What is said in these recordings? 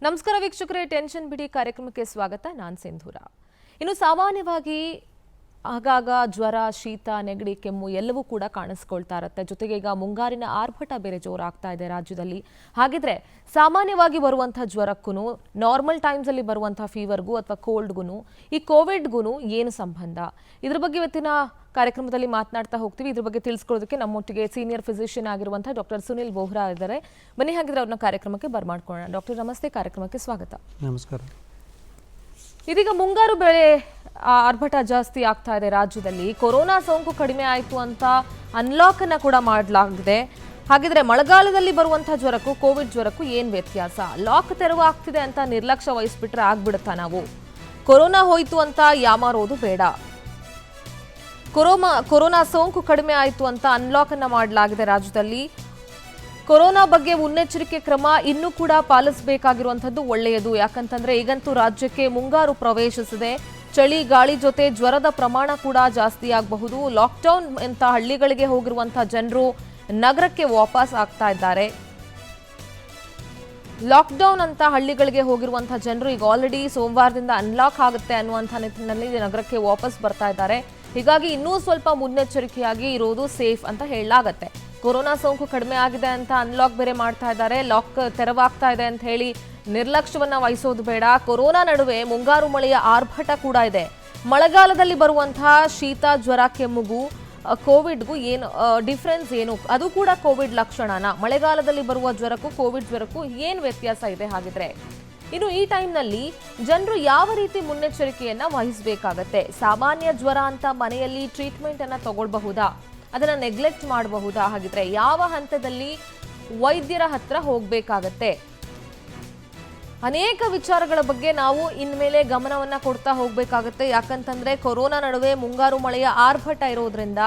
ನಮಸ್ಕಾರ ವೀಕ್ಷಕರೇ, ಟೆನ್ಷನ್ ಬಿಡಿ ಕಾರ್ಯಕ್ರಮಕ್ಕೆ ಸ್ವಾಗತ. ನಾನು ಸಿಂಧೂರ. ಇನ್ನು ಸಾಮಾನ್ಯವಾಗಿ ಆಗಾಗ ಜ್ವರ, ಶೀತ, ನೆಗಡಿ, ಕೆಮ್ಮು ಎಲ್ಲವೂ ಕೂಡ ಕಾಣಿಸ್ಕೊಳ್ತಾ ಇರುತ್ತೆ. ಜೊತೆಗೆ ಈಗ ಮುಂಗಾರಿನ ಆರ್ಭಟ ಬೇರೆ ಜೋರಾಗ್ತಾ ಇದೆ ರಾಜ್ಯದಲ್ಲಿ. ಹಾಗಿದ್ರೆ ಸಾಮಾನ್ಯವಾಗಿ ಬರುವಂತಹ ಜ್ವರಕ್ಕೂ ನಾರ್ಮಲ್ ಟೈಮ್ಸ್ ಅಲ್ಲಿ ಬರುವಂತಹ ಫೀವರ್ಗೂ ಅಥವಾ ಕೋಲ್ಡ್ಗೂ ಈ ಕೋವಿಡ್ಗೂ ಏನು ಸಂಬಂಧ? ಇದ್ರ ಬಗ್ಗೆ ಇವತ್ತಿನ ಕಾರ್ಯಕ್ರಮದಲ್ಲಿ ಮಾತನಾಡ್ತಾ ಹೋಗ್ತೀವಿ. ಇದ್ರ ಬಗ್ಗೆ ತಿಳಿಸ್ಕೊಳ್ಳೋದಕ್ಕೆ ನಮ್ಮೊಟ್ಟಿಗೆ ಸೀನಿಯರ್ ಫಿಸಿಷಿಯನ್ ಆಗಿರುವಂತಹ ಡಾಕ್ಟರ್ ಸುನಿಲ್ ಬೋಹ್ರಾ ಇದ್ದಾರೆ. ಬನ್ನಿ ಹಾಗಿದ್ರೆ ಅವ್ರನ್ನ ಕಾರ್ಯಕ್ರಮಕ್ಕೆ ಬರ್ಮಾಡ್ಕೊಳ್ಳೋಣ. ಡಾಕ್ಟರ್ ನಮಸ್ತೆ, ಕಾರ್ಯಕ್ರಮಕ್ಕೆ ಸ್ವಾಗತ. ನಮಸ್ಕಾರ. ಇದೀಗ ಮುಂಗಾರು ಬೆಳೆ ಆರ್ಭಟ ಜಾಸ್ತಿ ಆಗ್ತಾ ಇದೆ ರಾಜ್ಯದಲ್ಲಿ. ಕೊರೋನಾ ಸೋಂಕು ಕಡಿಮೆ ಆಯಿತು ಅಂತ ಅನ್ಲಾಕ್ ಅನ್ನ ಕೂಡ ಮಾಡಲಾಗಿದೆ. ಹಾಗಿದ್ರೆ ಮಳೆಗಾಲದಲ್ಲಿ ಬರುವಂತಹ ಜ್ವರಕ್ಕೂ ಕೋವಿಡ್ ಜ್ವರಕ್ಕೂ ಏನ್ ವ್ಯತ್ಯಾಸ? ಲಾಕ್ ತೆರವು ಆಗ್ತಿದೆ ಅಂತ ನಿರ್ಲಕ್ಷ್ಯ ವಹಿಸ್ಬಿಟ್ರೆ ಆಗ್ಬಿಡುತ್ತಾ? ನಾವು ಕೊರೋನಾ ಹೋಯ್ತು ಅಂತ ಯಾಮಾರೋದು ಬೇಡ. ಕೊರೋನಾ ಸೋಂಕು ಕಡಿಮೆ ಆಯಿತು ಅಂತ ಅನ್ಲಾಕ್ ಅನ್ನ ಮಾಡಲಾಗಿದೆ ರಾಜ್ಯದಲ್ಲಿ. ಕೊರೋನಾ ಬಗ್ಗೆ ಮುನ್ನೆಚ್ಚರಿಕೆ ಕ್ರಮ ಇನ್ನೂ ಕೂಡ ಪಾಲಿಸಬೇಕಾಗಿರುವಂಥದ್ದು ಒಳ್ಳೆಯದು. ಯಾಕಂತಂದ್ರೆ ಈಗಂತೂ ರಾಜ್ಯಕ್ಕೆ ಮುಂಗಾರು ಪ್ರವೇಶಿಸಿದೆ. ಚಳಿ ಗಾಳಿ ಜೊತೆ ಜ್ವರದ ಪ್ರಮಾಣ ಕೂಡ ಜಾಸ್ತಿ ಆಗಬಹುದು. ಲಾಕ್ಡೌನ್ ಅಂತ ಹಳ್ಳಿಗಳಿಗೆ ಹೋಗಿರುವಂತಹ ಜನರು ನಗರಕ್ಕೆ ವಾಪಸ್ ಆಗ್ತಾ ಇದ್ದಾರೆ. ಲಾಕ್ಡೌನ್ ಅಂತ ಹಳ್ಳಿಗಳಿಗೆ ಹೋಗಿರುವಂತಹ ಜನರು ಈಗ ಆಲ್ರೆಡಿ ಸೋಮವಾರದಿಂದ ಅನ್ಲಾಕ್ ಆಗುತ್ತೆ ಅನ್ನುವಂಥ ನಿಟ್ಟಿನಲ್ಲಿ ನಗರಕ್ಕೆ ವಾಪಸ್ ಬರ್ತಾ ಇದ್ದಾರೆ. ಹೀಗಾಗಿ ಇನ್ನೂ ಸ್ವಲ್ಪ ಮುನ್ನೆಚ್ಚರಿಕೆಯಾಗಿ ಇರೋದು ಸೇಫ್ ಅಂತ ಹೇಳಲಾಗತ್ತೆ. ಕೊರೋನಾ ಸೋಂಕು ಕಡಿಮೆ ಆಗಿದೆ ಅಂತ ಅನ್ಲಾಕ್ ಬೇರೆ ಮಾಡ್ತಾ ಇದ್ದಾರೆ. ಲಾಕ್ ತೆರವಾಗ್ತಾ ಇದೆ ಅಂತ ಹೇಳಿ ನಿರ್ಲಕ್ಷ್ಯವನ್ನ ವಹಿಸೋದು ಬೇಡ. ಕೊರೋನಾ ನಡುವೆ ಮುಂಗಾರು ಮಳೆಯ ಆರ್ಭಟ ಕೂಡ ಇದೆ. ಮಳೆಗಾಲದಲ್ಲಿ ಬರುವಂತಹ ಶೀತ, ಜ್ವರ, ಕೆಮ್ಮುಗೂ ಕೋವಿಡ್ಗೂ ಏನು ಡಿಫ್ರೆನ್ಸ್ ಏನು? ಅದು ಕೂಡ ಕೋವಿಡ್ ಲಕ್ಷಣನ? ಮಳೆಗಾಲದಲ್ಲಿ ಬರುವ ಜ್ವರಕ್ಕೂ ಕೋವಿಡ್ ಜ್ವರಕ್ಕೂ ಏನು ವ್ಯತ್ಯಾಸ ಇದೆ? ಹಾಗಿದ್ರೆ ಇನ್ನು ಈ ಟೈಮ್ನಲ್ಲಿ ಜನರು ಯಾವ ರೀತಿ ಮುನ್ನೆಚ್ಚರಿಕೆಯನ್ನ ವಹಿಸಬೇಕಾಗತ್ತೆ? ಸಾಮಾನ್ಯ ಜ್ವರ ಅಂತ ಮನೆಯಲ್ಲಿ ಟ್ರೀಟ್ಮೆಂಟ್ ಅನ್ನ ತಗೊಳ್ಬಹುದಾ? ಅದನ್ನ ನೆಗ್ಲೆಕ್ಟ್ ಮಾಡಬಹುದಾ? ಹಾಗಿದ್ರೆ ಯಾವ ಹಂತದಲ್ಲಿ ವೈದ್ಯರ ಹತ್ರ ಹೋಗ್ಬೇಕಾಗತ್ತೆ? ಅನೇಕ ವಿಚಾರಗಳ ಬಗ್ಗೆ ನಾವು ಇನ್ಮೇಲೆ ಗಮನವನ್ನ ಕೊಡ್ತಾ ಹೋಗ್ಬೇಕಾಗತ್ತೆ. ಯಾಕಂತಂದ್ರೆ ಕೊರೋನಾ ನಡುವೆ ಮುಂಗಾರು ಮಳೆಯ ಆರ್ಭಟ ಇರೋದ್ರಿಂದ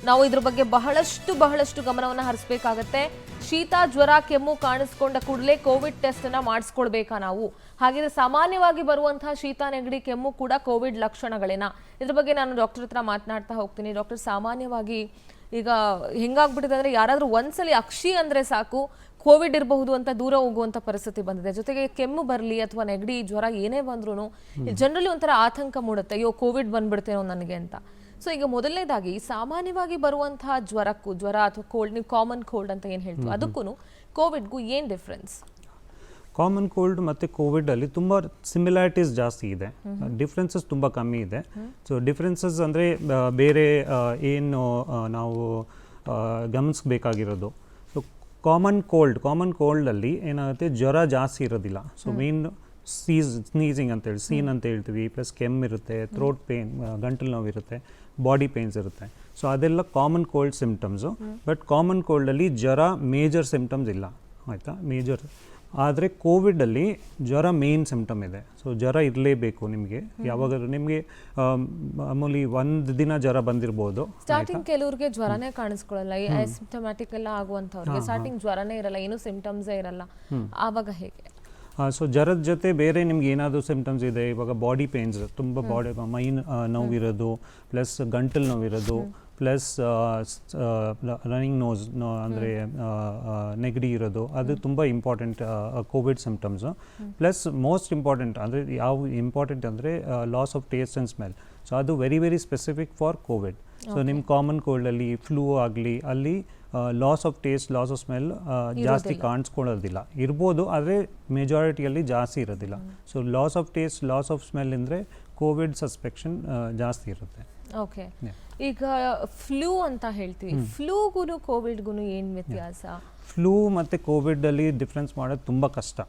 ನಾವು ಇದ್ರ ಬಗ್ಗೆ ಬಹಳಷ್ಟು ಗಮನವನ್ನ ಹರಿಸಬೇಕಾಗತ್ತೆ. ಶೀತ, ಜ್ವರ, ಕೆಮ್ಮು ಕಾಣಿಸ್ಕೊಂಡ ಕೂಡಲೇ ಕೋವಿಡ್ ಟೆಸ್ಟ್ ಅನ್ನ ಮಾಡಿಸ್ಕೊಳ್ಬೇಕಾ ನಾವು? ಹಾಗಿದ್ರೆ ಸಾಮಾನ್ಯವಾಗಿ ಬರುವಂತಹ ಶೀತ, ನೆಗಡಿ, ಕೆಮ್ಮು ಕೂಡ ಕೋವಿಡ್ ಲಕ್ಷಣಗಳೇನಾ? ಇದ್ರ ಬಗ್ಗೆ ನಾನು ಡಾಕ್ಟರ್ ಹತ್ರ ಮಾತನಾಡ್ತಾ ಹೋಗ್ತೀನಿ. ಡಾಕ್ಟರ್, ಸಾಮಾನ್ಯವಾಗಿ ಈಗ ಹೆಂಗಾಗ್ಬಿಟ್ಟಿದೆ ಅಂದ್ರೆ ಯಾರಾದ್ರೂ ಒಂದ್ಸಲಿ ಅಕ್ಷಿ ಅಂದ್ರೆ ಸಾಕು ಕೋವಿಡ್ ಇರಬಹುದು ಅಂತ ದೂರ ಹೋಗುವಂತ ಪರಿಸ್ಥಿತಿ ಬಂದಿದೆ. ಜೊತೆಗೆ ಕೆಮ್ಮು ಬರಲಿ ಅಥವಾ ನೆಗಡಿ, ಜ್ವರ ಏನೇ ಬಂದ್ರೂ ಜನರಲಿ ಒಂಥರ ಆತಂಕ ಮೂಡುತ್ತೆ, ಅಯ್ಯೋ ಕೋವಿಡ್ ಬಂದ್ಬಿಡ್ತೇನೋ ನನಗೆ ಅಂತ. ಸೊ ಈಗ ಮೊದಲನೇದಾಗಿ ಸಾಮಾನ್ಯವಾಗಿ ಬರುವಂತಹ ಜ್ವರ ಅಥವಾ ಕೋಲ್ಡ್, ನೀವು ಕಾಮನ್ ಕೋಲ್ಡ್ ಅಂತ ಏನು ಹೇಳ್ತೀವಿ, ಅದಕ್ಕೂ ಕೋವಿಡ್ಗೂ ಏನು ಡಿಫ್ರೆನ್ಸ್? ಕಾಮನ್ ಕೋಲ್ಡ್ ಮತ್ತು ಕೋವಿಡಲ್ಲಿ ತುಂಬ ಸಿಮಿಲಾರಿಟೀಸ್ ಜಾಸ್ತಿ ಇದೆ, ಡಿಫ್ರೆನ್ಸಸ್ ತುಂಬ ಕಮ್ಮಿ ಇದೆ. ಸೊ ಡಿಫ್ರೆನ್ಸಸ್ ಅಂದರೆ ಬೇರೆ ಏನು ನಾವು ಗಮನಿಸಬೇಕಾಗಿರೋದು, ಸೊ ಕಾಮನ್ ಕೋಲ್ಡಲ್ಲಿ ಏನಾಗುತ್ತೆ, ಜ್ವರ ಜಾಸ್ತಿ ಇರೋದಿಲ್ಲ. ಸೊ ಮೇನ್ ಸ್ನೀಸಿಂಗ್ ಅಂತೇಳಿ ಸೀನ್ ಅಂತ ಹೇಳ್ತೀವಿ, ಪ್ಲಸ್ ಕೆಮ್ಮಿರುತ್ತೆ, ಥ್ರೋಟ್ ಪೇನ್, ಗಂಟಲು ನೋವಿರುತ್ತೆ, ಬಾಡಿ ಪೇನ್ಸ್ ಇರುತ್ತೆ. ಸೊ ಅದೆಲ್ಲ common cold symptoms. But common ಕೋಲ್ಡಲ್ಲಿ ಜ್ವರ ಮೇಜರ್ ಸಿಮ್ಟಮ್ಸ್ ಇಲ್ಲ, ಆಯಿತಾ, ಮೇಜರ್. ಆದರೆ ಕೋವಿಡಲ್ಲಿ ಜ್ವರ ಮೇನ್ ಸಿಮ್ಟಮ್ ಇದೆ. ಸೊ ಜ್ವರ ಇರಲೇಬೇಕು ನಿಮಗೆ. ಯಾವಾಗಾದ್ರೂ ನಿಮಗೆ ಮಾಮೂಲಿ ಒಂದು ದಿನ ಜ್ವರ ಬಂದಿರ್ಬೋದು. ಸ್ಟಾರ್ಟಿಂಗ್ ಕೆಲವ್ರಿಗೆ ಜ್ವರನೇ ಕಾಣಿಸ್ಕೊಳ್ಳಲ್ಲ, ಸಿಂಪ್ಟಮ್ಯಾಟಿಕ್ ಎಲ್ಲ ಆಗುವಂಥವ್ರಿಗೆ ಸ್ಟಾರ್ಟಿಂಗ್ ಜ್ವರನೇ ಇರಲ್ಲ, ಏನು ಸಿಂಪ್ಟಮ್ಸೇ ಇರಲ್ಲ. ಆವಾಗ ಹೇಗೆ? ಸೊ ಜ್ವರದ ಜೊತೆ ಬೇರೆ ನಿಮ್ಗೆ ಏನಾದರೂ ಸಿಮ್ಟಮ್ಸ್ ಇದೆ, ಇವಾಗ ಬಾಡಿ ಪೇನ್ಸ್, ತುಂಬ ಬಾಡಿ ಮೈ ನೋವಿರೋದು, ಪ್ಲಸ್ ಗಂಟಲು ನೋವಿರೋದು, ಪ್ಲಸ್ ರನ್ನಿಂಗ್ ನೋಸ್ ಅಂದರೆ ನೆಗಡಿ ಇರೋದು, ಅದು ತುಂಬ important COVID symptoms. Plus most important ಅಂದರೆ ಯಾವ ಇಂಪಾರ್ಟೆಂಟ್ ಅಂದರೆ loss of taste and smell. So ಅದು very specific for COVID. So ನಿಮ್ಮ ಕಾಮನ್ ಕೋಲ್ಡಲ್ಲಿ, ಫ್ಲೂ ಆಗಲಿ, ಅಲ್ಲಿ loss of taste, loss of smell ಜಾಸ್ತಿ ಕಾಣಿಸ್ಕೊಳ್ಳೋದಿಲ್ಲ. ಇರ್ಬೋದು, ಆದರೆ ಮೆಜಾರಿಟಿಯಲ್ಲಿ ಜಾಸ್ತಿ ಇರೋದಿಲ್ಲ. So loss of taste, loss of smell ಅಂದರೆ ಕೋವಿಡ್ ಸಸ್ಪೆಕ್ಷನ್ ಜಾಸ್ತಿ ಇರುತ್ತೆ. ಓಕೆ, ಈಗ ಫ್ಲೂ ಅಂತ ಹೇಳ್ತೀವಿ, ಫ್ಲೂಗೂ ಕೋವಿಡ್ಗೂ ಏನು ವ್ಯತ್ಯಾಸ? ಫ್ಲೂ ಮತ್ತು ಕೋವಿಡಲ್ಲಿ ಡಿಫ್ರೆನ್ಸ್ ಮಾಡೋದು ತುಂಬ ಕಷ್ಟ,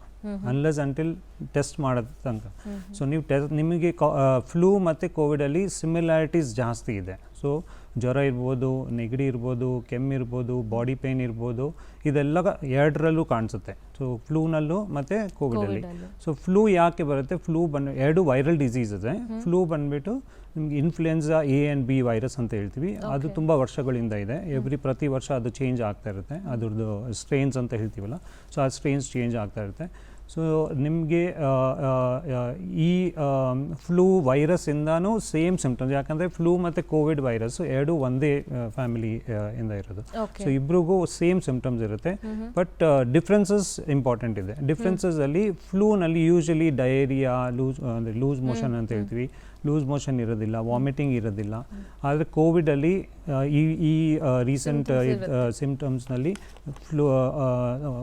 ಅನ್ಲೆಸ್ ಅಂಟಿಲ್ ಟೆಸ್ಟ್ ಮಾಡೋದು ತನಕ. ಸೊ ನೀವು ನಿಮಗೆ ಫ್ಲೂ ಮತ್ತು ಕೋವಿಡಲ್ಲಿ ಸಿಮಿಲಾರಿಟೀಸ್ ಜಾಸ್ತಿ ಇದೆ. ಸೊ ಜ್ವರ ಇರ್ಬೋದು, ನೆಗಡಿ ಇರ್ಬೋದು, ಕೆಮ್ಮಿರ್ಬೋದು, ಬಾಡಿ ಪೇನ್ ಇರ್ಬೋದು, ಇದೆಲ್ಲ ಎರಡರಲ್ಲೂ ಕಾಣಿಸುತ್ತೆ. ಸೊ ಫ್ಲೂನಲ್ಲೂ ಮತ್ತು ಕೋವಿಡಲ್ಲಿ. ಸೊ ಫ್ಲೂ ಯಾಕೆ ಬರುತ್ತೆ? ಫ್ಲೂ ಎರಡು ವೈರಲ್ ಡಿಸೀಸ್ ಇದೆ. ಫ್ಲೂ ಬಂದುಬಿಟ್ಟು ನಿಮ್ಗೆ influenza A and B virus ಅಂತ ಹೇಳ್ತೀವಿ. ಅದು ತುಂಬ ವರ್ಷಗಳಿಂದ ಇದೆ. ಪ್ರತಿ ವರ್ಷ ಅದು ಚೇಂಜ್ ಆಗ್ತಾ ಇರುತ್ತೆ, ಅದ್ರದ್ದು ಸ್ಟ್ರೇನ್ಸ್ ಅಂತ ಹೇಳ್ತೀವಲ್ಲ. ಸೊ ಆ ಸ್ಟ್ರೇನ್ಸ್ ಚೇಂಜ್ ಆಗ್ತಾ ಇರುತ್ತೆ. ಸೊ ನಿಮಗೆ ಈ ಫ್ಲೂ ವೈರಸ್ಸಿಂದನೂ ಸೇಮ್ ಸಿಂಪ್ಟಮ್ಸ್, ಯಾಕಂದರೆ ಫ್ಲೂ ಮತ್ತು ಕೋವಿಡ್ ವೈರಸ್ ಎರಡೂ ಒಂದೇ ಫ್ಯಾಮಿಲಿ ಇಂದ ಇರೋದು. ಸೊ ಇಬ್ರಿಗೂ ಸೇಮ್ ಸಿಂಪ್ಟಮ್ಸ್ ಇರುತ್ತೆ, ಬಟ್ ಡಿಫ್ರೆನ್ಸಸ್ ಇಂಪಾರ್ಟೆಂಟ್ ಇದೆ. ಡಿಫ್ರೆನ್ಸಸಲ್ಲಿ ಫ್ಲೂನಲ್ಲಿ ಯೂಶಲಿ ಡಯೇರಿಯಾ, ಅಂದರೆ ಲೂಸ್ ಮೋಷನ್ ಅಂತ ಹೇಳ್ತೀವಿ, ಲೂಸ್ ಮೋಷನ್ ಇರೋದಿಲ್ಲ, ವಾಮಿಟಿಂಗ್ ಇರೋದಿಲ್ಲ. ಆದರೆ ಕೋವಿಡಲ್ಲಿ ಈ ರೀಸೆಂಟ್ ಸಿಂಪ್ಟಮ್ಸ್ನಲ್ಲಿ ಫ್ಲೂ,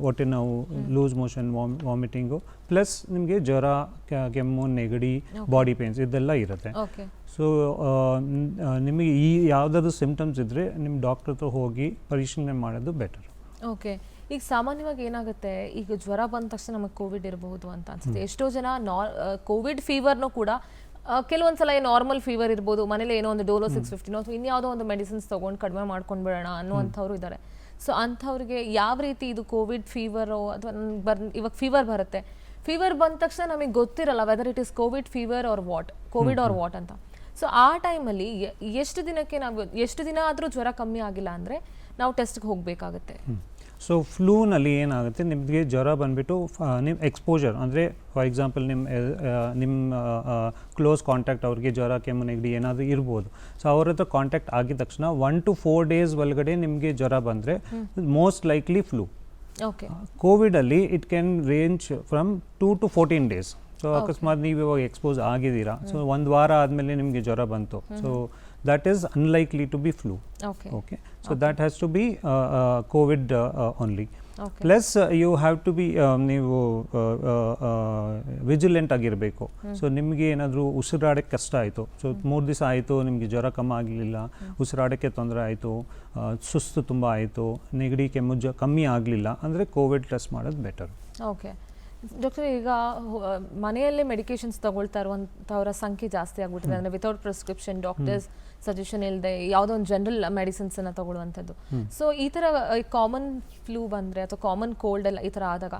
ಹೊಟ್ಟೆ ನೋವು, ಲೂಸ್ ಮೋಷನ್, ವಾಮಿಟಿಂಗು, ಪ್ಲಸ್ ನಿಮಗೆ ಜ್ವರ, ಕೆಮ್ಮು, ನೆಗಡಿ, ಬಾಡಿ ಪೇನ್ಸ್ ಇದೆಲ್ಲ ಇರುತ್ತೆ. ಸೊ ನಿಮಗೆ ಈ ಯಾವುದಾದ್ರು ಸಿಂಪ್ಟಮ್ಸ್ ಇದ್ದರೆ ನಿಮ್ಮ ಡಾಕ್ಟರ್ ಹತ್ರ ಹೋಗಿ ಪರಿಶೀಲನೆ ಮಾಡೋದು ಬೆಟರ್. ಓಕೆ. ಈಗ ಸಾಮಾನ್ಯವಾಗಿ ಏನಾಗುತ್ತೆ, ಈಗ ಜ್ವರ ಬಂದ ತಕ್ಷಣ ನಮಗೆ ಕೋವಿಡ್ ಇರಬಹುದು ಅಂತ ಅನ್ಸುತ್ತೆ. ಎಷ್ಟೋ ಜನ ಕೋವಿಡ್ ಫೀವರ್ನೂ ಕೂಡ ಕೆಲವೊಂದ್ಸಲ ನಾರ್ಮಲ್ ಫೀವರ್ ಇರ್ಬೋದು, ಮನೇಲಿ ಏನೋ ಒಂದು ಡೋಲೋ 650 ಅಥವಾ ಇನ್ಯಾವುದೋ ಒಂದು ಮೆಡಿಸಿನ್ಸ್ ತೊಗೊಂಡು ಕಡಿಮೆ ಮಾಡ್ಕೊಂಡು ಬಿಡೋಣ ಅನ್ನುವಂಥವ್ರು ಇದ್ದಾರೆ. ಸೊ ಅಂಥವ್ರಿಗೆ ಯಾವ ರೀತಿ ಇದು ಕೋವಿಡ್ ಫೀವರೋ ಅಥವಾ ಇವಾಗ ಫೀವರ್ ಬರುತ್ತೆ, ಫೀವರ್ ಬಂದ ತಕ್ಷಣ ನಮಗೆ ಗೊತ್ತಿರಲ್ಲ whether it is COVID fever or what, COVID or what ಅಂತ. ಸೊ ಆ ಟೈಮಲ್ಲಿ ಎಷ್ಟು ದಿನ ಆದರೂ ಜ್ವರ ಕಮ್ಮಿ ಆಗಿಲ್ಲ ಅಂದರೆ ನಾವು ಟೆಸ್ಟ್ಗೆ ಹೋಗಬೇಕಾಗುತ್ತೆ. ಸೊ ಫ್ಲೂನಲ್ಲಿ ಏನಾಗುತ್ತೆ, ನಿಮಗೆ ಜ್ವರ ಬಂದುಬಿಟ್ಟು ನಿಮ್ಮ ಎಕ್ಸ್ಪೋಜರ್, ಅಂದರೆ ಫಾರ್ ಎಕ್ಸಾಂಪಲ್ ನಿಮ್ಮ ಕ್ಲೋಸ್ ಕಾಂಟ್ಯಾಕ್ಟ್ ಅವ್ರಿಗೆ ಜ್ವರ, ಕೆಮ್ಮು, ನೆಗಡಿ ಏನಾದರೂ ಇರ್ಬೋದು. ಸೊ ಅವ್ರ ಹತ್ರ ಕಾಂಟ್ಯಾಕ್ಟ್ ಆಗಿದ ತಕ್ಷಣ 1 to 4 days ಒಳಗಡೆ ನಿಮಗೆ ಜ್ವರ ಬಂದರೆ ಮೋಸ್ಟ್ ಲೈಕ್ಲಿ ಫ್ಲೂ. ಕೋವಿಡಲ್ಲಿ it can range from 2 to 14 days. So ಅಕಸ್ಮಾತ್ ನೀವು ಇವಾಗ ಎಕ್ಸ್ಪೋಸ್ ಆಗಿದ್ದೀರಾ, ಸೊ 1 ವಾರ ಆದಮೇಲೆ ನಿಮಗೆ ಜ್ವರ ಬಂತು, so that is unlikely to be flu. Okay. So that has to be COVID only. Plus you have to be ನೀವು ವಿಜಿಲೆಂಟ್ ಆಗಿರಬೇಕು. ಸೊ ನಿಮಗೆ ಏನಾದರೂ ಉಸಿರಾಡೋಕ್ಕೆ ಕಷ್ಟ ಆಯಿತು, ಸೊ 3 ದಿವಸ ಆಯಿತು ನಿಮಗೆ ಜ್ವರ ಕಮ್ಮಿ ಆಗಲಿಲ್ಲ, ಉಸಿರಾಡೋಕ್ಕೆ ತೊಂದರೆ ಆಯಿತು, ಸುಸ್ತು ತುಂಬ ಆಯಿತು, ನೆಗಡಿ, ಕೆಮ್ಮು ಕಮ್ಮಿ ಆಗಲಿಲ್ಲ ಅಂದರೆ ಕೋವಿಡ್ ಟೆಸ್ಟ್ ಮಾಡೋದು ಬೆಟರ್. ಓಕೆ ಡಾಕ್ಟರ್, ಈಗ ಮನೆಯಲ್ಲೇ ಮೆಡಿಕೇಶನ್ಸ್ ತಗೊಳ್ತಾ ಇರುವಂಥವರ ಸಂಖ್ಯೆ ಜಾಸ್ತಿ ಆಗ್ಬಿಟ್ಟಿದೆ. ಅಂದರೆ ವಿತೌಟ್ ಪ್ರಿಸ್ಕ್ರಿಪ್ಷನ್, ಡಾಕ್ಟರ್ಸ್ ಸಜೆಷನ್ ಇಲ್ಲದೆ ಯಾವುದೋ ಒಂದು ಜನರಲ್ ಮೆಡಿಸಿನ್ಸನ್ನು ತಗೊಳ್ಳುವಂಥದ್ದು. ಸೊ ಈ ಥರ ಕಾಮನ್ ಫ್ಲೂ ಬಂದರೆ ಅಥವಾ ಕಾಮನ್ ಕೋಲ್ಡ್ ಎಲ್ಲ ಈ ಥರ ಆದಾಗ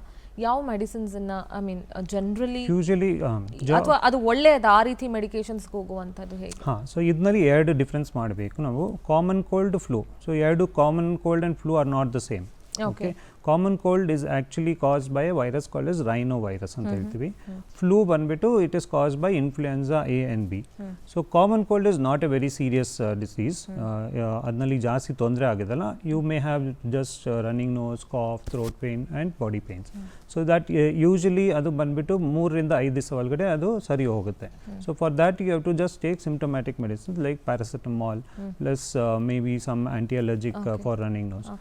ಯಾವ ಮೆಡಿಸಿನ್ಸನ್ನು ಐ ಮೀನ್ ಜನರಲಿ ಯೂಶಲಿ ಅಥವಾ ಅದು ಒಳ್ಳೆಯದು ಆ ರೀತಿ ಮೆಡಿಕೇಶನ್ಸ್ಗೆ ಹೋಗುವಂಥದ್ದು ಹೇಗೆ? ಸೊ ಇದರಲ್ಲಿ 2 ಡಿಫ್ರೆನ್ಸ್ ಮಾಡಬೇಕು ನಾವು. Common cold, flu. So 2 common cold and flu are not the same. Okay. Common cold is actually caused by a virus called as rhinovirus ಅಂತ ಹೇಳ್ತೀವಿ. Flu ಬಂದ್ಬಿಟ್ಟು it is caused by influenza A and B. So common cold is not a very serious disease. ಅದರಲ್ಲಿ ಜಾಸ್ತಿ ತೊಂದರೆ ಆಗೋದಲ್ಲ. You may have just running nose, cough, throat pain and body pains. So that usually ಅದು ಬಂದ್ಬಿಟ್ಟು 3 ರಿಂದ 5 ದಿವಸ ಒಳಗಡೆ ಅದು ಸರಿ ಹೋಗುತ್ತೆ. So for that you have to just take symptomatic medicines like paracetamol plus maybe some anti-allergic for running nose.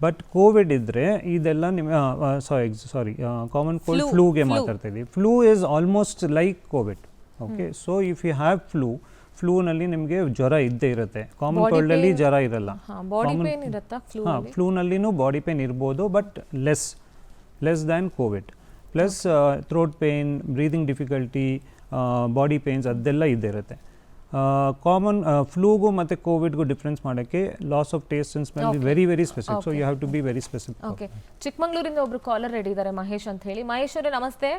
But COVID ಇದ್ದರೆ ಇದೆಲ್ಲ ನಿಮ್ಮ ಕಾಮನ್ ಕೋಲ್ಡ್, ಫ್ಲೂಗೆ ಮಾತಾಡ್ತಾ ಇದ್ದೀವಿ. Flu is almost like COVID. Okay, so if you have ಫ್ಲೂನಲ್ಲಿ ನಿಮಗೆ ಜ್ವರ ಇದ್ದೇ ಇರುತ್ತೆ. ಕಾಮನ್ ಕೋಲ್ಡಲ್ಲಿ ಜ್ವರ ಇರಲ್ಲ. ಫ್ಲೂನಲ್ಲಿನೂ ಬಾಡಿ ಪೇನ್ ಇರ್ಬೋದು, but less than COVID. Plus throat pain, breathing difficulty, body pains ಅದೆಲ್ಲ ಇದ್ದೇ ಇರುತ್ತೆ. ಕಾಮನ್ ಫ್ಲೂಗೂ ಮತ್ತು ಕೋವಿಡ್ಗೂ ಡಿಫ್ರೆನ್ಸ್ ಮಾಡೋಕ್ಕೆ loss of taste and smell very very specific. So you have to be very specific. Okay, ಚಿಕ್ಕಮಂಗ್ಳೂರಿಂದ ಒಬ್ರು caller ready ಇದ್ದಾರೆ, ಮಹೇಶ್ ಅಂತ ಹೇಳಿ. ಮಹೇಶ್ ಅವರೇ ನಮಸ್ತೆ.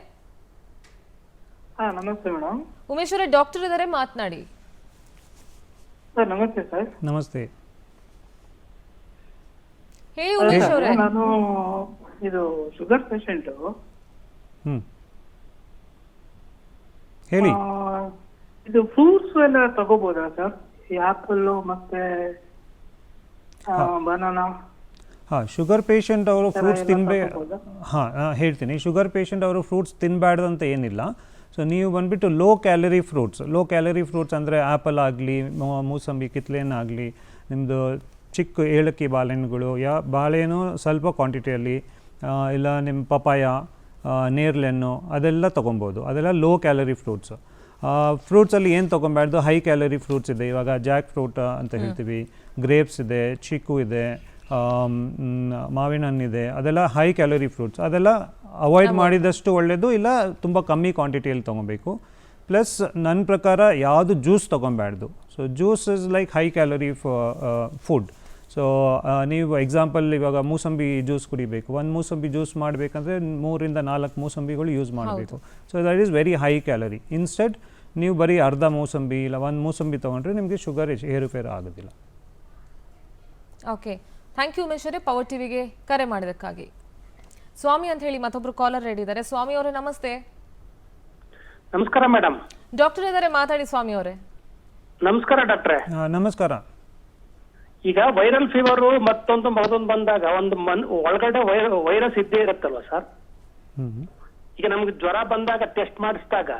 ನಮಸ್ತೆ ಮೇಡಮ್. ಉಮೇಶ್ ಅವರೇ ಡಾಕ್ಟರ್ ಇದ್ದಾರೆ, ಮಾತನಾಡಿ. ಸರ್ ನಮಸ್ತೆ. ಸರ್ ನಮಸ್ತೆ, ಹೇಳಿ ಉಮೇಶ್ ಅವರೇ. ನಾನು ಇದು ಶುಗರ್ ಪೇಷಂಟ್. ಹೇಳಿ. ಇದು ಫ್ರೂಟ್ಸ್ ಎಲ್ಲ ತಗೋಬೋದಾ ಸರ್? ಆಪಲ್ ಮತ್ತೆ ಬನಾನಾ. ಶುಗರ್ ಪೇಷಂಟ್ ಅವರು ಫ್ರೂಟ್ಸ್ ಹೇಳ್ತೀನಿ. ಶುಗರ್ ಪೇಷಂಟ್ ಅವರು ಫ್ರೂಟ್ಸ್ ತಿನ್ನಬಾರ್ದು ಅಂತ ಏನಿಲ್ಲ. ಸೊ ನೀವು ಬಂದುಬಿಟ್ಟು ಲೋ ಕ್ಯಾಲರಿ ಫ್ರೂಟ್ಸ್ ಅಂದರೆ ಆ್ಯಪಲ್ ಆಗಲಿ, ಮೂಸಂಬಿ, ಕಿತ್ಲೆಹಣ್ಣಾಗಲಿ, ನಿಮ್ಮದು ಚಿಕ್ಕ ಏಲಕ್ಕಿ ಬಾಳೆಹಣ್ಣುಗಳು, ಬಾಳೆಹಣ್ಣು ಸ್ವಲ್ಪ ಕ್ವಾಂಟಿಟಿಯಲ್ಲಿ, ಇಲ್ಲ ನಿಮ್ಮ ಪಪಾಯ, ನೇರ್ಲೆಹಣ್ಣು ಅದೆಲ್ಲ ತೊಗೊಬೋದು. ಅದೆಲ್ಲ ಲೋ ಕ್ಯಾಲರಿ ಫ್ರೂಟ್ಸು. ಫ್ರೂಟ್ಸಲ್ಲಿ ಏನು ತೊಗೊಬಾರ್ದು, ಹೈ ಕ್ಯಾಲರಿ ಫ್ರೂಟ್ಸ್ ಇದೆ. ಇವಾಗ ಜಾಕ್ ಫ್ರೂಟ್ ಅಂತ ಹೇಳ್ತೀವಿ, ಗ್ರೇಪ್ಸ್ ಇದೆ, ಚಿಕ್ಕು ಇದೆ, ಮಾವಿನ ಹಣ್ಣಿದೆ, ಅದೆಲ್ಲ ಹೈ ಕ್ಯಾಲರಿ ಫ್ರೂಟ್ಸ್. ಅದೆಲ್ಲ ಅವಾಯ್ಡ್ ಮಾಡಿದಷ್ಟು ಒಳ್ಳೆಯದು, ಇಲ್ಲ ತುಂಬ ಕಮ್ಮಿ ಕ್ವಾಂಟಿಟಿಯಲ್ಲಿ ತೊಗೊಬೇಕು. ಪ್ಲಸ್ ನನ್ನ ಪ್ರಕಾರ ಯಾವುದು ಜ್ಯೂಸ್ ತೊಗೊಬಾರ್ದು. So juice is like high calorie food. So ನೀವು ಎಕ್ಸಾಂಪಲ್ ಇವಾಗ ಮೂಸಂಬಿ ಜ್ಯೂಸ್ ಕುಡಿಬೇಕು. ಒಂದು ಮೂಸಂಬಿ ಜ್ಯೂಸ್ ಮಾಡಬೇಕಂದ್ರೆ 3 ರಿಂದ 4 ಮೂಸಂಬಿಗಳು ಯೂಸ್ ಮಾಡಬೇಕು. So that is very high calorie. Instead ನೀವು ಬರೀ ಅರ್ಧ ಮೂಸಂಬಿ ಇಲ್ಲ 1 ಮೂಸಂಬಿ ತೊಗೊಂಡ್ರೆ ನಿಮಗೆ ಶುಗರ್ ಏರುಪೇರು ಆಗೋದಿಲ್ಲ. ಓಕೆ, ಥ್ಯಾಂಕ್ ಯು ಉಮೇಶ್ ಅವರೇ, ಪವರ್ ಟಿವಿಗೆ ಕರೆ ಮಾಡೋದಕ್ಕಾಗಿ. ಸ್ವಾಮಿ ಅಂತ ಹೇಳಿ ಮತ್ತೊಬ್ರು ಕಾಲರ್ ರೆಡಿ ಇದ್ದಾರೆ. ಸ್ವಾಮಿ ಅವರೇ ನಮಸ್ತೆ. ನಮಸ್ಕಾರ ಮೇಡಮ್. ಡಾಕ್ಟರ್ ಇದ್ದಾರೆ, ಮಾತಾಡಿ ಸ್ವಾಮಿ ಅವರೇ. ನಮಸ್ಕಾರ ಡಾಕ್ಟ್ರೆ. ನಮಸ್ಕಾರ. ಈಗ ವೈರಲ್ ಫೀವರು ಮತ್ತೊಂದು ಬಂದಾಗ ಒಂದು ಒಳಗಡೆ ವೈರಸ್ ಇದ್ದೇ ಇರುತ್ತಲ್ವಾ ಸರ್? ಈಗ ನಮ್ಗೆ ಜ್ವರ ಬಂದಾಗ ಟೆಸ್ಟ್ ಮಾಡಿಸಿದಾಗ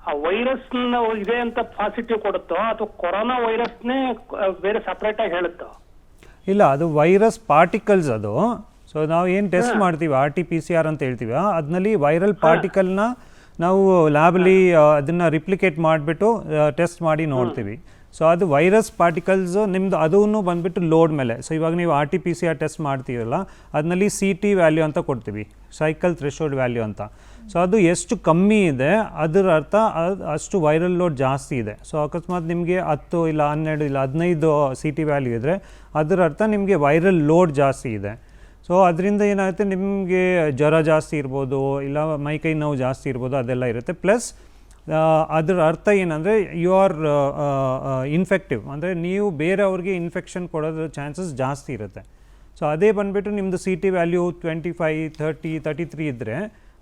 ಆ ವೈರಸ್ ಇದೆ ಅಂತ ಪಾಸಿಟಿವ್ ಕೊಡುತ್ತೋ ಅಥವಾ ಕೊರೋನಾ ವೈರಸ್ನೇ ಬೇರೆ ಸಪರೇಟ್ ಆಗಿ ಹೇಳುತ್ತೋ? ಇಲ್ಲ, ಅದು ವೈರಸ್ ಪಾರ್ಟಿಕಲ್ಸ್ ಅದು. ಸೊ ನಾವು ಏನು ಟೆಸ್ಟ್ ಮಾಡ್ತೀವಿ RT-PCR ಅಂತ ಹೇಳ್ತೀವಿ, ಅದರಲ್ಲಿ ವೈರಲ್ ಪಾರ್ಟಿಕಲ್ನ ನಾವು ಲ್ಯಾಬಲ್ಲಿ ಅದನ್ನು ರಿಪ್ಲಿಕೇಟ್ ಮಾಡಿಬಿಟ್ಟು ಟೆಸ್ಟ್ ಮಾಡಿ ನೋಡ್ತೀವಿ. ಸೊ ಅದು ವೈರಸ್ ಪಾರ್ಟಿಕಲ್ಸ್ ನಿಮ್ಮದು ಅದೂ ಬಂದುಬಿಟ್ಟು ಲೋಡ್ ಮೇಲೆ. ಸೊ ಇವಾಗ ನೀವು RT-PCR ಟೆಸ್ಟ್ ಮಾಡ್ತೀವಲ್ಲ, ಅದರಲ್ಲಿ CT ವ್ಯಾಲ್ಯೂ ಅಂತ ಕೊಡ್ತೀವಿ, ಸೈಕಲ್ ಥ್ರೆಶೋಲ್ಡ್ ವ್ಯಾಲ್ಯೂ ಅಂತ. ಸೊ ಅದು ಎಷ್ಟು ಕಮ್ಮಿ ಇದೆ ಅದರ ಅರ್ಥ ಅಷ್ಟು ವೈರಲ್ ಲೋಡ್ ಜಾಸ್ತಿ ಇದೆ. ಸೊ ಅಕಸ್ಮಾತ್ ನಿಮಗೆ 10 ಇಲ್ಲ 12 ಇಲ್ಲ 15 CT ವ್ಯಾಲ್ಯೂ ಇದ್ದರೆ ಅದರ ಅರ್ಥ ನಿಮಗೆ ವೈರಲ್ ಲೋಡ್ ಜಾಸ್ತಿ ಇದೆ. ಸೊ ಅದರಿಂದ ಏನಾಗುತ್ತೆ, ನಿಮಗೆ ಜ್ವರ ಜಾಸ್ತಿ ಇರ್ಬೋದು, ಇಲ್ಲ ಮೈಕೈ ನೋವು ಜಾಸ್ತಿ ಇರ್ಬೋದು, ಅದೆಲ್ಲ ಇರುತ್ತೆ. ಪ್ಲಸ್ ಅದರ ಅರ್ಥ ಏನಂದರೆ ಯು ಆರ್ ಇನ್ಫೆಕ್ಟಿವ್, ಅಂದರೆ ನೀವು ಬೇರೆಯವ್ರಿಗೆ ಇನ್ಫೆಕ್ಷನ್ ಕೊಡೋದ್ರ ಚಾನ್ಸಸ್ ಜಾಸ್ತಿ ಇರುತ್ತೆ. ಸೊ ಅದೇ ಬಂದುಬಿಟ್ಟು ನಿಮ್ಮದು CT ವ್ಯಾಲ್ಯೂ 25, 30, 33 ಇದ್ದರೆ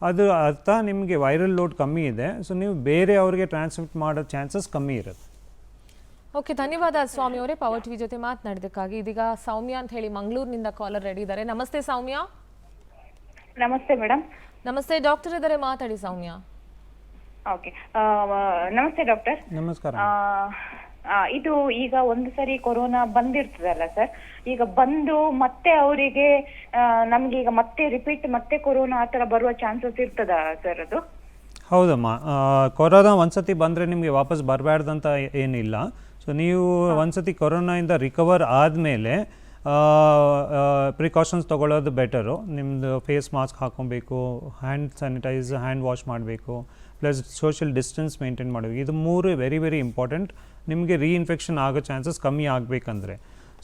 ಅದರ ಅರ್ಥ ನಿಮಗೆ ವೈರಲ್ ಲೋಡ್ ಕಮ್ಮಿ ಇದೆ. ಸೊ ನೀವು ಬೇರೆಯವ್ರಿಗೆ ಟ್ರಾನ್ಸ್ಮಿಟ್ ಮಾಡೋ ಚಾನ್ಸಸ್ ಕಮ್ಮಿ ಇರುತ್ತೆ. ಓಕೆ, ಧನ್ಯವಾದ ಸ್ವಾಮಿ ಅವರೇ ಪವರ್ ಟಿವಿ ಜೊತೆ ಮಾತನಾಡಿದ್ದಕ್ಕಾಗಿ. ಇದೀಗ ಸೌಮ್ಯ ಅಂತ ಹೇಳಿ ಮಂಗಳೂರಿನಿಂದ ಕಾಲರ್ ರೆಡಿ ಇದ್ದಾರೆ. ನಮಸ್ತೆ ಸೌಮ್ಯ. ನಮಸ್ತೆ ಮೇಡಮ್. ನಮಸ್ತೆ, ಡಾಕ್ಟರ್ ಇದ್ದಾರೆ, ಮಾತಾಡಿ ಸೌಮ್ಯ. ಓಕೆ, ನಮಸ್ತೆ ಡಾಕ್ಟರ್. ನಮಸ್ಕಾರ. ಇದು ಈಗ ಒಂದು ಸರಿ ಕೊರೋನಾ ಬಂದಿರ್ತದಲ್ಲ ಸರ್, ಈಗ ಬಂದು ಮತ್ತೆ ಅವರಿಗೆ ನಮ್ಗೆ ಈಗ ಮತ್ತೆ ರಿಪೀಟ್ ಮತ್ತೆ ಕೊರೋನಾ ಆ ಥರ ಬರುವ ಚಾನ್ಸಸ್ ಇರ್ತದ ಸರ್? ಅದು ಹೌದಮ್ಮ, ಕೊರೋನಾ ಒಂದ್ಸತಿ ಬಂದರೆ ನಿಮಗೆ ವಾಪಸ್ ಬರಬಾರ್ದಂತ ಏನಿಲ್ಲ. ಸೊ ನೀವು ಒಂದ್ಸತಿ ಕೊರೋನಾಯಿಂದ ರಿಕವರ್ ಆದಮೇಲೆ ಪ್ರಿಕಾಷನ್ಸ್ ತೊಗೊಳ್ಳೋದು ಬೆಟರು. ನಿಮ್ಮದು ಫೇಸ್ ಮಾಸ್ಕ್ ಹಾಕ್ಕೊಬೇಕು, ಹ್ಯಾಂಡ್ ವಾಶ್ ಮಾಡಬೇಕು, ಪ್ಲಸ್ ಸೋಷಿಯಲ್ ಡಿಸ್ಟೆನ್ಸ್ ಮೇಂಟೈನ್ ಮಾಡಬೇಕು. ಇದು 3 ವೆರಿ ವೆರಿ ಇಂಪಾರ್ಟೆಂಟ್ ನಿಮಗೆ ರೀಇನ್ಫೆಕ್ಷನ್ ಆಗೋ ಚಾನ್ಸಸ್ ಕಮ್ಮಿ ಆಗಬೇಕಂದ್ರೆ.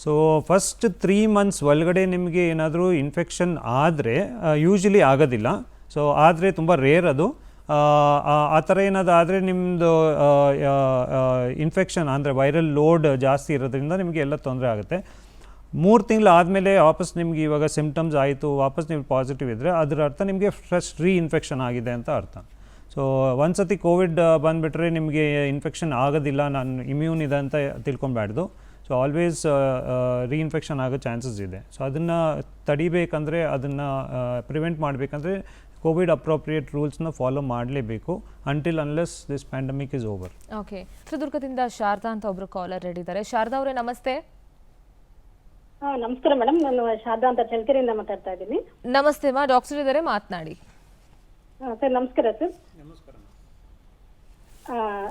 ಸೊ ಫಸ್ಟ್ 3 ಮಂತ್ಸ್ ಒಳಗಡೆ ನಿಮಗೆ ಏನಾದರೂ ಇನ್ಫೆಕ್ಷನ್ ಆದರೆ, ಯೂಶ್ವಲಿ ಆಗೋದಿಲ್ಲ, ಸೊ ಆದರೆ ತುಂಬ ರೇರ್ ಅದು. ಆ ಥರ ಏನಾದರೂ ಆದರೆ ನಿಮ್ಮದು ಇನ್ಫೆಕ್ಷನ್ ಅಂದರೆ ವೈರಲ್ ಲೋಡ್ ಜಾಸ್ತಿ ಇರೋದ್ರಿಂದ ನಿಮಗೆ ಎಲ್ಲ ತೊಂದರೆ ಆಗುತ್ತೆ. 3 ತಿಂಗಳು ಆದಮೇಲೆ ವಾಪಸ್ ನಿಮಗೆ ಇವಾಗ ಸಿಮ್ಟಮ್ಸ್ ಆಯಿತು, ವಾಪಸ್ ನೀವು ಪಾಸಿಟಿವ್ ಇದ್ದರೆ ಅದರ ಅರ್ಥ ನಿಮಗೆ ಫ್ರೆಶ್ ರೀಇನ್ಫೆಕ್ಷನ್ ಆಗಿದೆ ಅಂತ ಅರ್ಥ. ಸೊ ಒಂದು ಸತಿ ಕೋವಿಡ್ ಬಂದುಬಿಟ್ರೆ ನಿಮಗೆ ಇನ್ಫೆಕ್ಷನ್ ಆಗೋದಿಲ್ಲ, ನಾನು ಇಮ್ಯೂನ್ ಇದೆ ಅಂತ ತಿಳ್ಕೊಬಾರ್ದು. ಸೊ ಆಲ್ವೇಸ್ ರೀಇನ್ಫೆಕ್ಷನ್ ಆಗೋ ಚಾನ್ಸಸ್ ಇದೆ. ಸೊ ಅದನ್ನು ತಡಿಬೇಕಂದ್ರೆ, ಅದನ್ನು ಪ್ರಿವೆಂಟ್ ಮಾಡಬೇಕಂದ್ರೆ ಕೋವಿಡ್ ಅಪ್ರೋಪ್ರಿಯೇಟ್ ರೂಲ್ಸ್ನ ಫಾಲೋ ಮಾಡಲೇಬೇಕು until unless this pandemic is over. Okay, ಚಿತ್ರದುರ್ಗದಿಂದ ಶಾರದಾ ಅಂತ ಒಬ್ರು ಕಾಲರ್ ರೆಡಿ ಇದ್ದಾರೆ. ಶಾರದಾ ಅವರೇ ನಮಸ್ತೆ. ನಮಸ್ಕಾರ ಮೇಡಮ್, ನಾನು ಶಾರದಾ ಅಂತ ಚಳ್ಳಕೆರೆಯಿಂದ ಮಾತಾಡ್ತಾ ಇದ್ದೀನಿ. ನಮಸ್ತೆ ಮಾ, ಡಾಕ್ಟರ್ ಇದ್ದಾರೆ, ಮಾತನಾಡಿ. ಸರ್ ನಮಸ್ಕಾರ ಸರ್.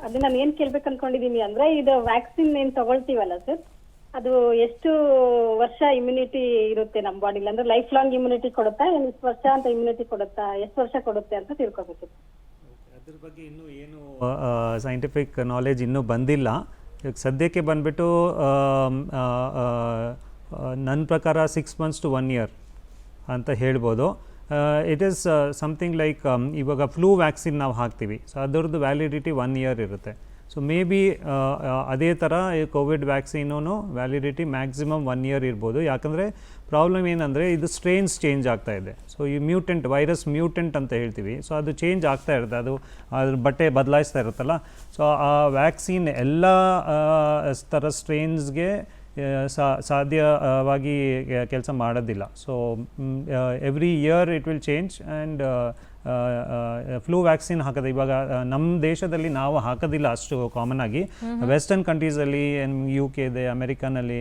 ಅದೇ ನಾನು ಏನ್ ಕೇಳ್ಬೇಕು ಅನ್ಕೊಂಡಿದೀನಿ ಅಂದ್ರೆ, ಇದು ವ್ಯಾಕ್ಸಿನ್ ಏನ್ ತಗೊಳ್ತೀವಲ್ಲ ಸರ್, ಅದು ಎಷ್ಟು ವರ್ಷ ಇಮ್ಯುನಿಟಿ ಇರುತ್ತೆ ನಮ್ಮ ಬಾಡಿಲಿ? ಅಂದ್ರೆ ಲೈಫ್ ಲಾಂಗ್ ಇಮ್ಯುನಿಟಿ ಕೊಡುತ್ತಾ, ಎಷ್ಟು ವರ್ಷ ಅಂತ ಇಮ್ಯುನಿಟಿ ಕೊಡುತ್ತಾ, ಎಷ್ಟು ವರ್ಷ ಕೊಡುತ್ತೆ ಅಂತ ತಿಳ್ಕೊಬೇಕು. ಅದ್ರ ಬಗ್ಗೆ ಇನ್ನೂ ಏನು ಸೈಂಟಿಫಿಕ್ ನಾಲೆಜ್ ಇನ್ನೂ ಬಂದಿಲ್ಲ. ಈಗ ಸದ್ಯಕ್ಕೆ ಬಂದುಬಿಟ್ಟು ನನ್ನ ಪ್ರಕಾರ 6 months to 1 year ಅಂತ ಹೇಳ್ಬೋದು. ಇಟ್ ಈಸ್ ಸಮಥಿಂಗ್ ಲೈಕ್ ಇವಾಗ ಫ್ಲೂ ವ್ಯಾಕ್ಸಿನ್ ನಾವು ಹಾಕ್ತೀವಿ, ಸೊ ಅದರದ್ದು ವ್ಯಾಲಿಡಿಟಿ 1 year ಇರುತ್ತೆ. ಸೊ ಮೇ ಬಿ ಅದೇ ಥರ ಕೋವಿಡ್ ವ್ಯಾಕ್ಸಿನೂ ವ್ಯಾಲಿಡಿಟಿ ಮ್ಯಾಕ್ಸಿಮಮ್ 1 year ಇರ್ಬೋದು. ಯಾಕಂದರೆ ಪ್ರಾಬ್ಲಮ್ ಏನಂದರೆ ಇದು ಸ್ಟ್ರೇನ್ಸ್ ಚೇಂಜ್ ಆಗ್ತಾ ಇದೆ. ಸೊ ಈ ಮ್ಯೂಟೆಂಟ್, ವೈರಸ್ ಮ್ಯೂಟೆಂಟ್ ಅಂತ ಹೇಳ್ತೀವಿ, ಸೊ ಅದು ಚೇಂಜ್ ಆಗ್ತಾ ಇರುತ್ತೆ, ಅದು ಅದ್ರ ಬಟ್ಟೆ ಬದಲಾಯಿಸ್ತಾ ಇರುತ್ತಲ್ಲ. ಸೊ ಆ ವ್ಯಾಕ್ಸಿನ್ ಎಲ್ಲ ಥರ ಸ್ಟ್ರೇನ್ಸ್ಗೆ ಸಾಧ್ಯವಾಗಿ ಕೆಲಸ ಮಾಡೋದಿಲ್ಲ. So every year it will change. And flu vaccine ಹಾಕೋದು ಇವಾಗ ನಮ್ಮ ದೇಶದಲ್ಲಿ ನಾವು ಹಾಕೋದಿಲ್ಲ ಅಷ್ಟು ಕಾಮನ್ ಆಗಿ. ವೆಸ್ಟರ್ನ್ ಕಂಟ್ರೀಸಲ್ಲಿ, UK ಇದೆ, ಅಮೆರಿಕನಲ್ಲಿ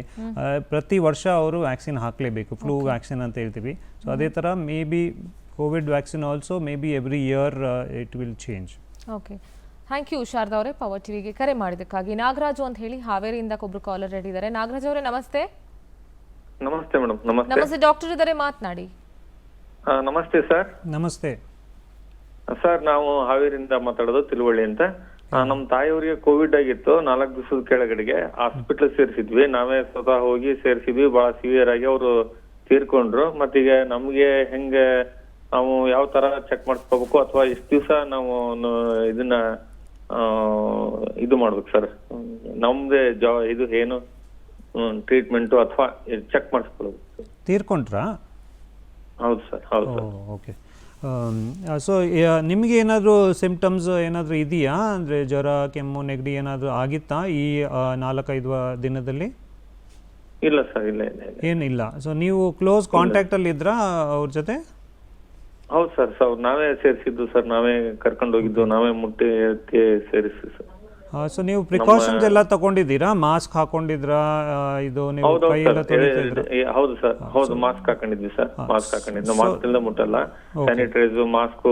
ಪ್ರತಿ ವರ್ಷ ಅವರು ವ್ಯಾಕ್ಸಿನ್ ಹಾಕಲೇಬೇಕು, ಫ್ಲೂ ವ್ಯಾಕ್ಸಿನ್ ಅಂತ ಹೇಳ್ತೀವಿ. ಸೊ ಅದೇ ಥರ may be COVID vaccine also may be every year it will change. Okay, thank you Sharada ಅವರೇ ಪವರ್ ಟಿವಿಗೆ ಕರೆ ಮಾಡಿದ್ದಕ್ಕಾಗಿ. ನಾಗರಾಜು ಅಂತ ಹೇಳಿ ಹಾವೇರಿಯಿಂದ ಒಬ್ರು ಕಾಲರ್ ರೆಡಿ ಇದ್ದಾರೆ. ನಾಗರಾಜ್ ಅವರೇ ನಮಸ್ತೆ. ನಮಸ್ತೆ ಮೇಡಮ್. ನಮಸ್ತೆ, ಡಾಕ್ಟರ್ ಇದ್ದಾರೆ, ಮಾತನಾಡಿ. ನಮಸ್ತೆ ಸರ್. ನಮಸ್ತೆ ಸರ್, ನಾವು ಹಾವೇರಿಯಿಂದ ಮಾತಾಡೋದು, ತಿಳುವಳ್ಳಿ ಅಂತ. ನಮ್ಮ ತಾಯಿಯವರಿಗೆ ಕೋವಿಡ್ ಆಗಿತ್ತು. 4 ದಿವಸದ ಕೆಳಗಡೆಗೆ ಹಾಸ್ಪಿಟಲ್ ಸೇರಿಸಿದ್ವಿ. ನಾವೇ ಸ್ವತಃ ಹೋಗಿ ಸೇರಿಸಿದ್ವಿ. ಬಹಳ ಸಿವಿಯರ್ ಆಗಿ ಅವರು ತೀರ್ಕೊಂಡ್ರು. ಮತ್ತೀಗ ನಮ್ಗೆ ಹೆಂಗೆ, ನಾವು ಯಾವ ತರ ಚೆಕ್ ಮಾಡಿಸ್ಕೋಬೇಕು ಅಥವಾ ಎಷ್ಟು ದಿವಸ ನಾವು ಇದನ್ನ ಇದು ಮಾಡ್ಬೇಕು ಸರ್? ನಮ್ದೇ ಇದು ಏನು ಟ್ರೀಟ್ಮೆಂಟು ಅಥವಾ ಚೆಕ್ ಮಾಡಿಸ್ಕೊಳ್ಳೋದು? ತೀರ್ಕೊಂಡ್ರಾ? ಹೌದು ಸರ್, ಹೌದು ಸರ್. ಓಕೆ. ಸೊ ನಿಮಗೆ ಏನಾದರೂ ಸಿಮ್ಟಮ್ಸ್ ಏನಾದರೂ ಇದೆಯಾ, ಅಂದರೆ ಜ್ವರ, ಕೆಮ್ಮು, ನೆಗಡಿ ಏನಾದರೂ ಆಗಿತ್ತಾ ಈ 4-5 ದಿನದಲ್ಲಿ? ಇಲ್ಲ ಸರ್, ಇಲ್ಲ ಇಲ್ಲ ಇಲ್ಲ. ಏನಿಲ್ಲ. ಸೊ ನೀವು ಕ್ಲೋಸ್ ಕಾಂಟ್ಯಾಕ್ಟಲ್ಲಿ ಇದ್ರಾ ಅವ್ರ ಜೊತೆ? ಹೌದು ಸರ್, ನಾವೇ ಸೇರಿಸಿದ್ದು ಸರ್, ನಾವೇ ಕರ್ಕೊಂಡು ಹೋಗಿದ್ದು, ನಾವೇ ಮುಟ್ಟಿ ಸೇರಿಸಿ ಸರ್. ಸೊ ನೀವು ಪ್ರಿಕಾಷನ್ಸ್ ಎಲ್ಲ ತಗೊಂಡಿದ್ದೀರಾ? ಮಾಸ್ಕ್ ಹಾಕೊಂಡಿದ್ರಾ? ಇದು ನೀವು ಹೌದೌದು ಕೈ ಎಲ್ಲ ಸರ್, ತೊಳಿತಿದ್ರಾ? ಹೌದು ಸರ್, ಹೌದು, ಮಾಸ್ಕ್ ಹಾಕೊಂಡಿದ್ವಿ ಸರ್, ಮಾಸ್ಕ್ ಹಾಕೊಂಡಿದ್ದು, ಮಾಸ್ಕ್ ಇಲ್ಲದೆ ಮುಟ್ಟಲ್ಲ, ಸ್ಯಾನಿಟೈಸ್ ಮಾಸ್ಕ್.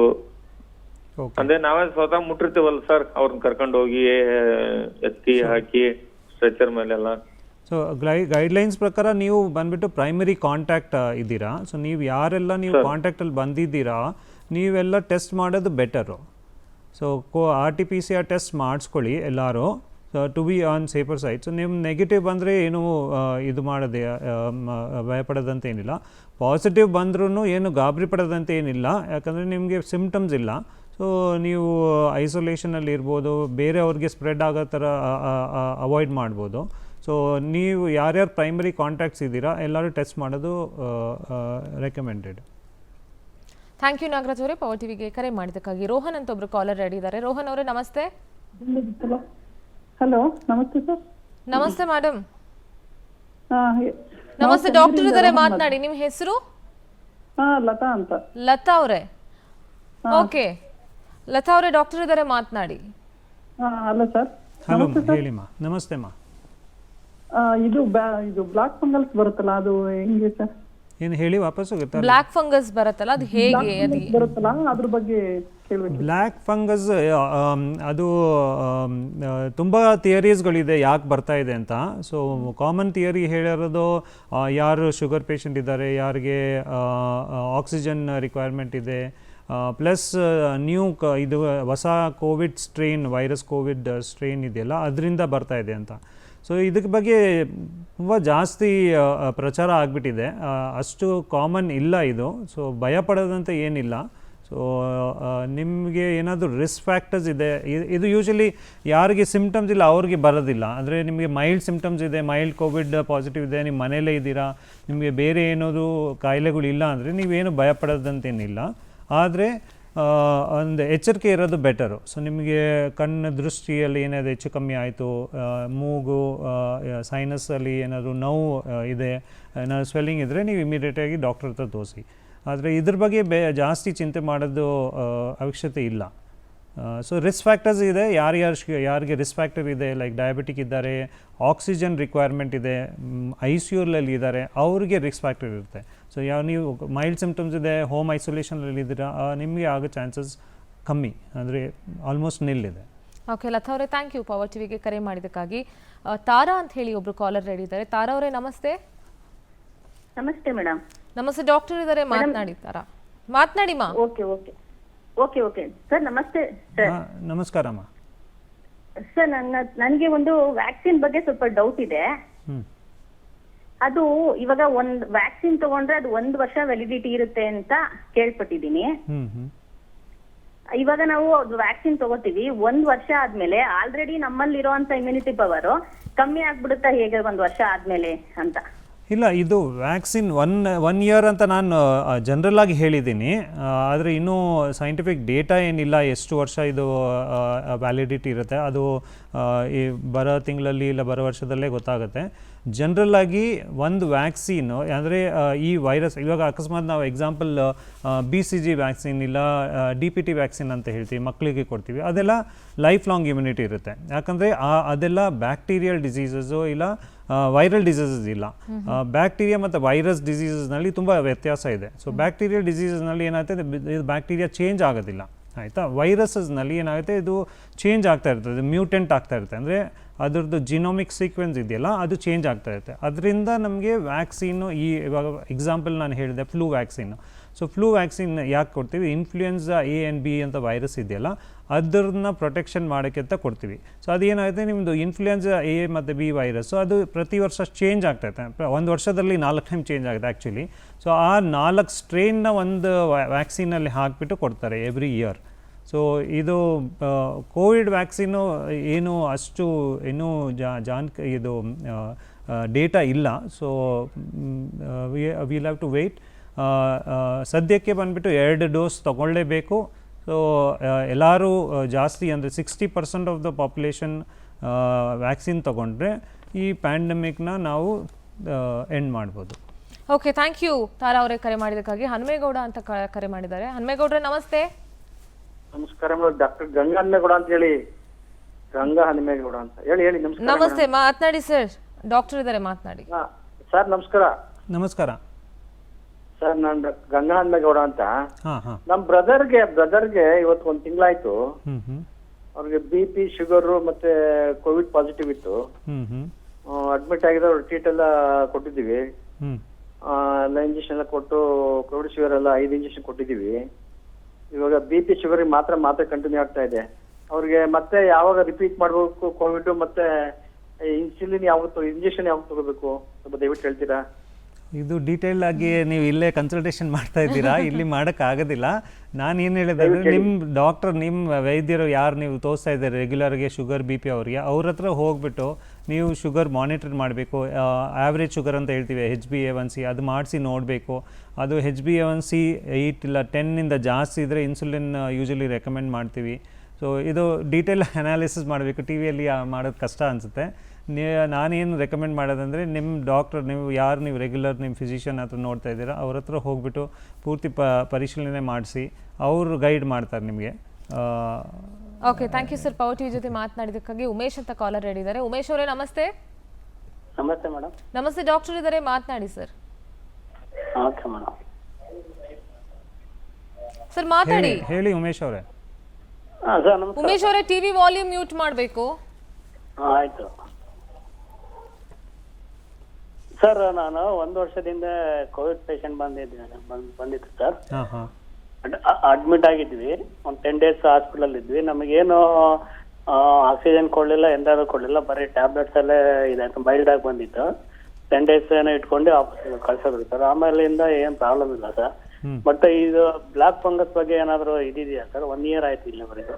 ಓಕೆ. ಅಂದ್ರೆ ನಾವೇ ಸ್ವತಃ ಮುಟ್ಟಿರ್ತೀವಲ್ಲ ಸರ್, ಅವ್ರನ್ನ ಕರ್ಕೊಂಡು ಹೋಗಿ ಎತ್ತಿ ಹಾಕಿ ಸ್ಟ್ರೆಚರ್ ಮೇಲೆಲ್ಲ. ಸೊ ಗೈಡ್ಲೈನ್ಸ್ ಪ್ರಕಾರ ನೀವು ಬಂದ್ಬಿಟ್ಟು ಪ್ರೈಮರಿ ಕಾಂಟ್ಯಾಕ್ಟ್ ಇದ್ದೀರಾ. ಸೊ ನೀವು ಯಾರೆಲ್ಲ ನೀವು ಕಾಂಟ್ಯಾಕ್ಟಲ್ಲಿ ಬಂದಿದ್ದೀರಾ ನೀವೆಲ್ಲ ಟೆಸ್ಟ್ ಮಾಡೋದು ಬೆಟರು. ಸೊ RT-PCR ಟೆಸ್ಟ್ ಮಾಡಿಸ್ಕೊಳ್ಳಿ ಎಲ್ಲರೂ, to be on safer side. So ನಿಮ್ಮ ನೆಗೆಟಿವ್ ಬಂದರೆ ಏನು ಇದು ಮಾಡೋದೇ ಭಯಪಡೋದಂತೇನಿಲ್ಲ. ಪಾಸಿಟಿವ್ ಬಂದ್ರೂ ಏನು ಗಾಬರಿ ಪಡೋದಂತ ಏನಿಲ್ಲ, ಯಾಕಂದರೆ ನಿಮಗೆ ಸಿಮ್ಟಮ್ಸ್ ಇಲ್ಲ. ಸೊ ನೀವು ಐಸೋಲೇಷನಲ್ಲಿ ಇರ್ಬೋದು, ಬೇರೆಯವ್ರಿಗೆ ಸ್ಪ್ರೆಡ್ ಆಗೋ ಥರ ಅವಾಯ್ಡ್ ಮಾಡ್ಬೋದು. ಸೊ ನೀವು ಯಾರ್ಯಾರು ಪ್ರೈಮರಿ ಕಾಂಟ್ಯಾಕ್ಟ್ಸ್ ಇದ್ದೀರಾ ಎಲ್ಲರೂ ಟೆಸ್ಟ್ ಮಾಡೋದು ರೆಕಮೆಂಡೆಡ್. ಥ್ಯಾಂಕ್ ಯು ನಾಗರಾಜ್ ಅವರೇ, ಪವರ್ ಟಿವಿಗೆ ಕರೆ ಮಾಡಿದ್ದಕ್ಕಾಗಿ. ರೋಹನ್ ಅಂತ ಒಬ್ರು ಕಾಲರ್ ರೆಡಿ ಇದ್ದಾರೆ. ರೋಹನ್ ಅವರೇ ನಮಸ್ತೆ. ಹಲೋ, ನಮಸ್ತೆ ಸರ್. ನಮಸ್ತೆ ಮೇಡಮ್. ನಮಸ್ತೆ, ಡಾಕ್ಟರ್ ಇದ್ದಾರೆ, ಮಾತನಾಡಿ. ನಿಮ್ಮ ಹೆಸರು? ಲತಾ ಅಂತ. ಲತಾ ಅವರೇ, ಓಕೆ. ಲತಾ ಅವರೇ, ಡಾಕ್ಟರ್ ಇದ್ದಾರೆ, ಮಾತನಾಡಿ. ಅಲ್ಲ ಸರ್. ಹಲೋ ಹೇಳಿಮ್ಮ. ನಮಸ್ತೆ ಮಾ. ಇದು ಬ್ಲಾಕ್ ಫಂಗಲ್ಸ್ ಬರುತ್ತಲ್ಲ, ಅದು ಹೆಂಗೆ ಸರ್? ಏನು ಹೇಳಿ ವಾಪಸ್ ಗೊತ್ತಾ? ಬ್ಲ್ಯಾಕ್ ಫಂಗಸ್ ಬರುತ್ತಲ್ಲ, ಅದು ಹೇಗೆ? ಅದು ಬರುತ್ತಲ್ಲ, ಅದ್ರ ಬಗ್ಗೆ ಕೇಳಬೇಕು. ಬ್ಲ್ಯಾಕ್ ಫಂಗಸ್ ಅದು ತುಂಬ ಥಿಯರೀಸ್ಗಳಿದೆ ಯಾಕೆ ಬರ್ತಾ ಇದೆ ಅಂತ. ಸೊ ಕಾಮನ್ ಥಿಯರಿ ಹೇಳಿರೋದು, ಯಾರು ಶುಗರ್ ಪೇಷಂಟ್ ಇದ್ದಾರೆ, ಯಾರಿಗೆ ಆಕ್ಸಿಜನ್ ರಿಕ್ವೈರ್ಮೆಂಟ್ ಇದೆ, ಪ್ಲಸ್ ಇದು ಹೊಸ Covid strain, virus Covid strain ಇದೆಯಲ್ಲ, ಅದರಿಂದ ಬರ್ತಾ ಇದೆ ಅಂತ. ಸೊ ಇದಕ್ಕೆ ಬಗ್ಗೆ ತುಂಬ ಜಾಸ್ತಿ ಪ್ರಚಾರ ಆಗಿಬಿಟ್ಟಿದೆ. ಅಷ್ಟು ಕಾಮನ್ ಇಲ್ಲ ಇದು. ಸೊ ಭಯಪಡೋದಂತ ಏನಿಲ್ಲ. ಸೊ ನಿಮಗೆ ಏನಾದರೂ ರಿಸ್ಕ್ ಫ್ಯಾಕ್ಟರ್ಸ್ ಇದೆ, ಇದು ಯೂಶಲಿ ಯಾರಿಗೆ ಸಿಮ್ಟಮ್ಸ್ ಇಲ್ಲ ಅವ್ರಿಗೆ ಬರೋದಿಲ್ಲ. ಅಂದರೆ ನಿಮಗೆ ಮೈಲ್ಡ್ ಸಿಮ್ಟಮ್ಸ್ ಇದೆ, ಮೈಲ್ಡ್ ಕೋವಿಡ್ ಪಾಸಿಟಿವ್ ಇದೆ, ನಿಮ್ಮ ಮನೇಲೇ ಇದ್ದೀರಾ, ನಿಮಗೆ ಬೇರೆ ಏನಾದರೂ ಕಾಯಿಲೆಗಳಿಲ್ಲ ಅಂದರೆ ನೀವೇನು ಭಯಪಡೋದಂತೇನಿಲ್ಲ. ಆದರೆ ಒಂದು ಎಚ್ಚರಿಕೆ ಇರೋದು ಬೆಟರು. ಸೊ ನಿಮಗೆ ಕಣ್ಣು ದೃಷ್ಟಿಯಲ್ಲಿ ಏನಾದರೂ ಹೆಚ್ಚು ಕಮ್ಮಿ ಆಯಿತು, ಮೂಗು, ಸೈನಸ್ಸಲ್ಲಿ ಏನಾದರೂ ನೋವು ಇದೆ, ಏನಾದರೂ ಸ್ವೆಲ್ಲಿಂಗ್ ಇದ್ದರೆ ನೀವು ಇಮಿಡಿಯೇಟಾಗಿ ಡಾಕ್ಟರ್ ಹತ್ರ ತೋರಿಸಿ. ಆದರೆ ಇದ್ರ ಬಗ್ಗೆ ಜಾಸ್ತಿ ಚಿಂತೆ ಮಾಡೋದು ಅವಶ್ಯಕತೆ ಇಲ್ಲ. ಸೊ ರಿಸ್ಕ್ ಫ್ಯಾಕ್ಟರ್ಸ್ ಇದೆ, ಯಾರಿಗೆ ರಿಸ್ಕ್ ಫ್ಯಾಕ್ಟರ್ ಇದೆ, ಲೈಕ್ ಡಯಾಬಿಟಿಕ್ ಇದ್ದಾರೆ, ಆಕ್ಸಿಜನ್ ರಿಕ್ವೈರ್ಮೆಂಟ್ ಇದೆ, ICUನಲ್ಲಿ ಇದ್ದಾರೆ, ಅವ್ರಿಗೆ ರಿಸ್ಕ್ ಫ್ಯಾಕ್ಟರ್ ಇರುತ್ತೆ. ಸೊ ನೀವು ಮೈಲ್ಡ್ ಸಿಮ್ಟಮ್ಸ್ ಇದೆ, ಹೋಮ್ ಐಸೋಲೇಷನಲ್ಲಿ ಇದ್ದೀರಾ, ನಿಮಗೆ ಆಗೋ ಚಾನ್ಸಸ್ ಕಮ್ಮಿ, ಅಂದರೆ ಆಲ್ಮೋಸ್ಟ್ ನಿಲ್ಲಿದೆ. ಓಕೆ ಲತಾ ಅವರೇ, ಥ್ಯಾಂಕ್ ಯು ಪವರ್ ಟಿವಿಗೆ ಕರೆ ಮಾಡಿದ್ದಕ್ಕಾಗಿ. ತಾರಾ ಅಂತ ಹೇಳಿ ಒಬ್ರು ಕಾಲರ್ ರೆಡಿ ಇದ್ದಾರೆ. ತಾರಾ ಅವರೇ ನಮಸ್ತೆ. ನಮಸ್ತೆ ಮೇಡಮ್. ನಮಸ್ತೆ, ಡಾಕ್ಟರ್ ಇದ್ದಾರೆ, ಮಾತನಾಡಿ. ತಾರಾ ಮಾತನಾಡಿ ಮಾ. Okay okay okay okay sir, ನಮಸ್ತೆ ಸರ್. ನಮಸ್ಕಾರಮ್ಮ. ಸರ್, ನನಗೆ ಒಂದು ವ್ಯಾಕ್ಸಿನ್ ಬಗ್ಗೆ ಸ್ವಲ್ಪ ಡೌಟ್ ಇದೆ. ಅದು ಇವಾಗ ಒಂದು ವ್ಯಾಕ್ಸಿನ್ ತಗೊಂಡ್ರೆ ಅದು 1 ವರ್ಷ ವ್ಯಾಲಿಡಿಟಿ ಇರುತ್ತೆ ಅಂತ ಕೇಳ್ಪಟ್ಟಿದ್ದೀನಿ. ಇವಾಗ ನಾವು ಅದು ವ್ಯಾಕ್ಸಿನ್ ತಗೋತೀವಿ, 1 ವರ್ಷ ಆದ್ಮೇಲೆ ಆಲ್ರೆಡಿ ನಮ್ಮಲ್ಲಿರುವಂತ ಇಮ್ಯುನಿಟಿ ಪವರ್ ಕಮ್ಮಿ ಆಗ್ಬಿಡುತ್ತಾ ಹೇಗೆ 1 ವರ್ಷ ಆದ್ಮೇಲೆ ಅಂತ? ಇಲ್ಲ, ಇದು ವ್ಯಾಕ್ಸಿನ್ ಒನ್ ಇಯರ್ ಅಂತ ನಾನು ಜನರಲ್ ಆಗಿ ಹೇಳಿದ್ದೀನಿ. ಆದರೆ ಇನ್ನೂ ಸೈಂಟಿಫಿಕ್ ಡೇಟಾ ಏನಿಲ್ಲ ಎಷ್ಟು ವರ್ಷ ಇದು ವ್ಯಾಲಿಡಿಟಿ ಇರುತ್ತೆ. ಅದು ಈ ಬರೋ ತಿಂಗಳಲ್ಲಿ ಇಲ್ಲ ಬರೋ ವರ್ಷದಲ್ಲೇ ಗೊತ್ತಾಗುತ್ತೆ. ಜನರಲ್ ಆಗಿ ಒಂದು ವ್ಯಾಕ್ಸಿನು ಅಂದರೆ ಈ ವೈರಸ್, ಇವಾಗ ಅಕಸ್ಮಾತ್ ನಾವು ಎಕ್ಸಾಂಪಲ್ BCG ವ್ಯಾಕ್ಸಿನ್ ಇಲ್ಲ DPT ವ್ಯಾಕ್ಸಿನ್ ಅಂತ ಹೇಳ್ತೀವಿ, ಮಕ್ಕಳಿಗೆ ಕೊಡ್ತೀವಿ, ಅದೆಲ್ಲ ಲೈಫ್ ಲಾಂಗ್ ಇಮ್ಯುನಿಟಿ ಇರುತ್ತೆ. ಯಾಕಂದರೆ ಅದೆಲ್ಲ ಬ್ಯಾಕ್ಟೀರಿಯಲ್ ಡಿಸೀಸಸ್ಸು ಇಲ್ಲ ವೈರಲ್ ಡಿಸೀಸಸ್ ಇಲ್ಲ. ಬ್ಯಾಕ್ಟೀರಿಯಾ ಮತ್ತು ವೈರಸ್ ಡಿಸೀಸಸ್ನಲ್ಲಿ ತುಂಬ ವ್ಯತ್ಯಾಸ ಇದೆ. ಸೊ ಬ್ಯಾಕ್ಟೀರಿಯಲ್ ಡಿಸೀಸಸ್ನಲ್ಲಿ ಏನಾಗುತ್ತೆ, ಬ್ಯಾಕ್ಟೀರಿಯಾ ಚೇಂಜ್ ಆಗೋದಿಲ್ಲ, ಆಯಿತಾ. ವೈರಸಸ್ನಲ್ಲಿ ಏನಾಗುತ್ತೆ, ಇದು ಚೇಂಜ್ ಆಗ್ತಾ ಇರ್ತದೆ, ಮ್ಯೂಟೆಂಟ್ ಆಗ್ತಾ ಇರುತ್ತೆ. ಅಂದರೆ ಅದರದ್ದು ಜಿನೋಮಿಕ್ ಸೀಕ್ವೆನ್ಸ್ ಇದೆಯಲ್ಲ ಅದು ಚೇಂಜ್ ಆಗ್ತಾ ಇರುತ್ತೆ. ಅದರಿಂದ ನಮಗೆ ವ್ಯಾಕ್ಸಿನ್ನು, ಇವಾಗ ಎಕ್ಸಾಂಪಲ್ ನಾನು ಹೇಳಿದೆ flu vaccine. So flu vaccine ಯಾಕೆ ಕೊಡ್ತೀವಿ, ಇನ್ಫ್ಲೂಯೆನ್ಸಾ A and B ಅಂತ ವೈರಸ್ ಇದೆಯಲ್ಲ ಅದನ್ನ ಪ್ರೊಟೆಕ್ಷನ್ ಮಾಡೋಕ್ಕೆ ಅಂತ ಕೊಡ್ತೀವಿ. ಸೊ ಅದೇನಾಗುತ್ತೆ, ನಿಮ್ಮದು ಇನ್ಫ್ಲೂಯೆನ್ಸಾ A ಮತ್ತು B ವೈರಸ್ಸು ಅದು ಪ್ರತಿ ವರ್ಷ ಚೇಂಜ್ ಆಗ್ತಾಯಿದೆ. 1 ವರ್ಷದಲ್ಲಿ 4 ಟೈಮ್ ಚೇಂಜ್ ಆಗುತ್ತೆ ಆ್ಯಕ್ಚುಲಿ. ಸೊ ಆ 4 ಸ್ಟ್ರೈನ್ನ ಒಂದು ವ್ಯಾಕ್ಸಿನಲ್ಲಿ ಹಾಕಿಬಿಟ್ಟು ಕೊಡ್ತಾರೆ ಎವ್ರಿ ಇಯರ್. ಸೊ ಇದು ಕೋವಿಡ್ ವ್ಯಾಕ್ಸಿನು ಏನು ಅಷ್ಟು ಇನ್ನೂ ಇದು ಡೇಟಾ ಇಲ್ಲ. So will have to wait. ಸದ್ಯಕ್ಕೆ ಬಂದುಬಿಟ್ಟು 2 ಡೋಸ್ ತೊಗೊಳ್ಳೇಬೇಕು. ಸೊ ಎಲ್ಲರೂ ಜಾಸ್ತಿ ಅಂದರೆ 60% ಆಫ್ ದ ಪಾಪ್ಯುಲೇಷನ್ ವ್ಯಾಕ್ಸಿನ್ ತೊಗೊಂಡ್ರೆ ಈ ಪ್ಯಾಂಡಮಿಕ್ನ ನಾವು ಎಂಡ್ ಮಾಡ್ಬೋದು. ಓಕೆ, ಥ್ಯಾಂಕ್ ಯು ತಾರಾ ಅವರೇ ಕರೆ ಮಾಡಿದ್ದಕ್ಕಾಗಿ. ಹನುಮೇಗೌಡ ಅಂತ ಕರೆ ಮಾಡಿದ್ದಾರೆ. ಹನುಮೇಗೌಡ್ರೆ ನಮಸ್ತೆ. ನಮಸ್ಕಾರ ಮೇಡಮ್, ಡಾಕ್ಟರ್ ಗಂಗಾ ಹನುಮೇಗೌಡ ಅಂತ ಹೇಳಿ. ಗಂಗಾ ಹನುಮೇಗೌಡ ಅಂತ ಹೇಳಿ. ನಮಸ್ಕಾರ. ನಮಸ್ತೆ, ಮಾತನಾಡಿ ಸರ್. ಡಾಕ್ಟರ್ ಇದ್ದಾರೆ, ಮಾತನಾಡಿ. ಸರ್ ನಮಸ್ಕಾರ. ನಮಸ್ಕಾರ ಸರ್, ನಾನು ಗಂಗಾ ಹನುಮೇಗೌಡ ಅಂತ. ಹಾಂ ಹಾಂ. ನಮ್ಮ ಬ್ರದರ್ಗೆ ಇವತ್ತು 1 ತಿಂಗಳಾಯ್ತು. ಅವ್ರಿಗೆ BP, ಶುಗರು ಮತ್ತೆ ಕೋವಿಡ್ ಪಾಸಿಟಿವ್ ಇತ್ತು. ಅಡ್ಮಿಟ್ ಆಗಿದ್ರೆ ಟ್ರೀಟ್ ಎಲ್ಲ ಕೊಟ್ಟಿದ್ದೀವಿ. ಎಲ್ಲ ಇಂಜೆಕ್ಷನ್ ಎಲ್ಲ ಕೊಟ್ಟು ಕೋವಿಡ್ ಶುಗರ್ ಎಲ್ಲ 5 ಇಂಜೆಕ್ಷನ್ ಕೊಟ್ಟಿದ್ದೀವಿ. ಇವಾಗ BP, ಶುಗರ್ ಮಾತ್ರ ಕಂಟಿನ್ಯೂ ಆಗ್ತಾ ಇದೆ. ಅವ್ರಿಗೆ ಮತ್ತೆ ಯಾವಾಗ ರಿಪೀಟ್ ಮಾಡ್ಬೇಕು ಕೋವಿಡ್, ಮತ್ತೆ ಇನ್ಸುಲಿನ್ ಯಾವತ್ತು, ಇಂಜೆಕ್ಷನ್ ಯಾವಾಗ ತಗೋಬೇಕು, ಸ್ವಲ್ಪ ದಯವಿಟ್ಟು ಹೇಳ್ತೀರಾ? ಇದು ಡೀಟೇಲ್ ಆಗಿ ನೀವು ಇಲ್ಲೇ ಕನ್ಸಲ್ಟೇಷನ್ ಮಾಡ್ತಾ ಇದ್ದೀರಾ, ಇಲ್ಲಿ ಮಾಡೋಕ್ಕಾಗೋದಿಲ್ಲ. ನಾನು ಏನು ಹೇಳಿದೆ ಅಂದರೆ, ನಿಮ್ಮ ಡಾಕ್ಟರ್, ನಿಮ್ಮ ವೈದ್ಯರು ಯಾರು ನೀವು ತೋರಿಸ್ತಾ ಇದ್ದಾರೆ ರೆಗ್ಯುಲರ್ಗೆ ಶುಗರ್ BP ಅವ್ರಿಗೆ, ಅವ್ರ ಹತ್ರ ಹೋಗ್ಬಿಟ್ಟು ನೀವು ಶುಗರ್ ಮಾನಿಟರ್ ಮಾಡಬೇಕು. ಆ್ಯಾವ್ರೇಜ್ ಶುಗರ್ ಅಂತ ಹೇಳ್ತೀವಿ, HbA1c, ಅದು ಮಾಡಿಸಿ ನೋಡಬೇಕು. ಅದು HbA1c 8 ಇಲ್ಲ 10 ಜಾಸ್ತಿ ಇದ್ದರೆ ಇನ್ಸುಲಿನ್ ಯೂಶಲಿ ರೆಕಮೆಂಡ್ ಮಾಡ್ತೀವಿ. ಸೊ ಇದು ಡೀಟೇಲ್ ಅನಾಲಿಸಿಸ್ ಮಾಡಬೇಕು. ಟಿ ವಿಯಲ್ಲಿ ಮಾಡೋದು ಕಷ್ಟ ಅನಿಸುತ್ತೆ. ನಾನೇನು ರೆಕಮೆಂಡ್ ಮಾಡೋದಂದರೆ, ನಿಮ್ಮ ಡಾಕ್ಟರ್, ನೀವು ರೆಗ್ಯುಲರ್ ನಿಮ್ಮ ಫಿಸಿಷಿಯನ್ ಹತ್ರ ನೋಡ್ತಾ ಇದ್ದೀರಾ, ಅವ್ರ ಹತ್ರ ಹೋಗ್ಬಿಟ್ಟು ಪೂರ್ತಿ ಪರಿಶೀಲನೆ ಮಾಡಿಸಿ ಅವರು ಗೈಡ್ ಮಾಡ್ತಾರೆ ನಿಮಗೆ. Okay, thank you sir. Power TV ಜೊತೆ ಮಾತನಾಡಿದ್ದಕ್ಕಾಗಿ. ಉಮೇಶ್ ಅಂತ ಕಾಲರ್ ಹೇಳಿದ್ದಾರೆ. ಉಮೇಶ್ ಅವರೇ ನಮಸ್ತೆ. ನಮಸ್ತೆ ಮೇಡಮ್. ನಮಸ್ತೆ, ಡಾಕ್ಟರ್ ಇದ್ದಾರೆ, ಮಾತನಾಡಿ ಸರ್. Okay madam. ಸರ್ ಮಾತಾಡಿ. ಹೇಳಿ ಉಮೇಶ್ ಅವರೇ. ಉಮೇಶ್ ಅವರೇ, ಟಿವಿ ವಾಲ್ಯೂಮ್ ಮ್ಯೂಟ್ ಮಾಡಬೇಕು. ಆಯ್ತು ಸರ್. ನಾನು 1 ವರ್ಷದಿಂದ ಕೋವಿಡ್ ಪೇಷಂಟ್ ಬಂದಿತ್ತು ಸರ್. ಅಡ್ಮಿಟ್ ಆಗಿದ್ವಿ. ಒಂದು 10 ಡೇಸ್ ಹಾಸ್ಪಿಟಲ್ ಇದ್ವಿ. ನಮಗೇನು ಆಕ್ಸಿಜನ್ ಕೊಡ್ಲಿಲ್ಲ, ಎಂದಾದ್ರು ಕೊಡ್ಲಿಲ್ಲ, ಬರೀ ಟ್ಯಾಬ್ಲೆಟ್ಸ್ ಅಲ್ಲೇ ಇದಾಯ್ತು. ಮೈಲ್ಡ್ ಆಗಿ ಬಂದಿತ್ತು. 10 ಡೇಸ್ ಏನೋ ಇಟ್ಕೊಂಡು ವಾಪಸ್ ಕಳ್ಸೋದು ಸರ್. ಆಮೇಲಿಂದ ಏನ್ ಪ್ರಾಬ್ಲಮ್ ಇಲ್ಲ ಸರ್. ಬಟ್ ಇದು ಬ್ಲಾಕ್ ಫಂಗಸ್ ಬಗ್ಗೆ ಏನಾದ್ರು ಇದೆಯಾ ಸರ್? 1 ಇಯರ್ ಆಯ್ತು ಇಲ್ಲಿವರೆಗೂ.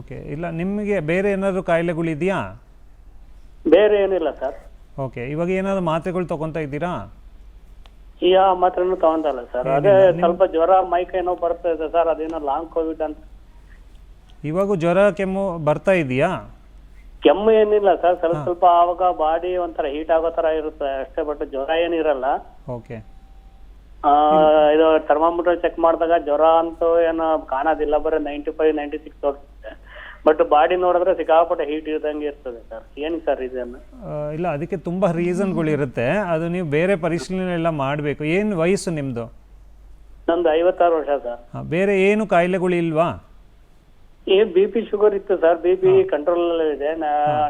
ಓಕೆ, ಇಲ್ಲ ನಿಮಗೆ ಬೇರೆ ಏನಾದರೂ ಕಾಯಿಲೆಗಳಿದೆಯಾ? ಬೇರೆ ಏನಿಲ್ಲ ಸರ್. ಓಕೆ, ಇವಾಗ ಏನಾದರೂ ಮಾತ್ರೆಗಳು ತಗೊತಾ ಇದ್ದೀರಾ? ಮಾತ್ರನೂ ತಗೊಂತಲ್ಲ ಸರ್. ಅದೇ ಸ್ವಲ್ಪ ಜ್ವರ, ಮೈಕೈ ನೋವು ಬರ್ತಾ ಇದೆ ಸರ್. ಅದೇನೋ ಲಾಂಗ್ ಕೋವಿಡ್ ಅಂತ. ಇವಾಗ ಜ್ವರ, ಕೆಮ್ಮು ಬರ್ತಾ ಇದೆಯಾ? ಕೆಮ್ಮು ಏನಿಲ್ಲ ಸರ್. ಸ್ವಲ್ಪ ಆವಾಗ ಬಾಡಿ ಒಂಥರ ಹೀಟ್ ಆಗೋ ತರ ಇರುತ್ತೆ ಅಷ್ಟೇ, ಬಟ್ ಜ್ವರ ಏನಿರಲ್ಲ. ಓಕೆ. ಇದು ಥರ್ಮಾಮೀಟರ್ ಚೆಕ್ ಮಾಡಿದಾಗ ಜ್ವರ ಅಂತೂ ಏನು ಕಾಣೋದಿಲ್ಲ, ಬರೀ 95, 96 ತೋರಿಸುತ್ತೆ. ಬಟ್ ಬಾಡಿ ನೋಡಿದ್ರೆ ಸಿಕ್ಕಾಪಟ್ಟೆ ಹೀಟ್ ಇದ್ದಂಗೆ ಇರ್ತದೆ ಸರ್. ಏನು ಸರ್ ಇದನ್ನು? ಇಲ್ಲ, ಅದಕ್ಕೆ ತುಂಬ ರೀಸನ್ಗಳಿರುತ್ತೆ. ಅದು ನೀವು ಬೇರೆ ಪರಿಶೀಲನೆ ಎಲ್ಲ ಮಾಡಬೇಕು. ಏನು ವಯಸ್ಸು ನಿಮ್ಮದು? ನಂದು 56 ವರ್ಷ ಸರ್. ಬೇರೆ ಏನು ಕಾಯಿಲೆಗಳು ಇಲ್ವಾ? BP, ಶುಗರ್ ಇತ್ತು ಸರ್. BP ಕಂಟ್ರೋಲ್ ಇದೆ,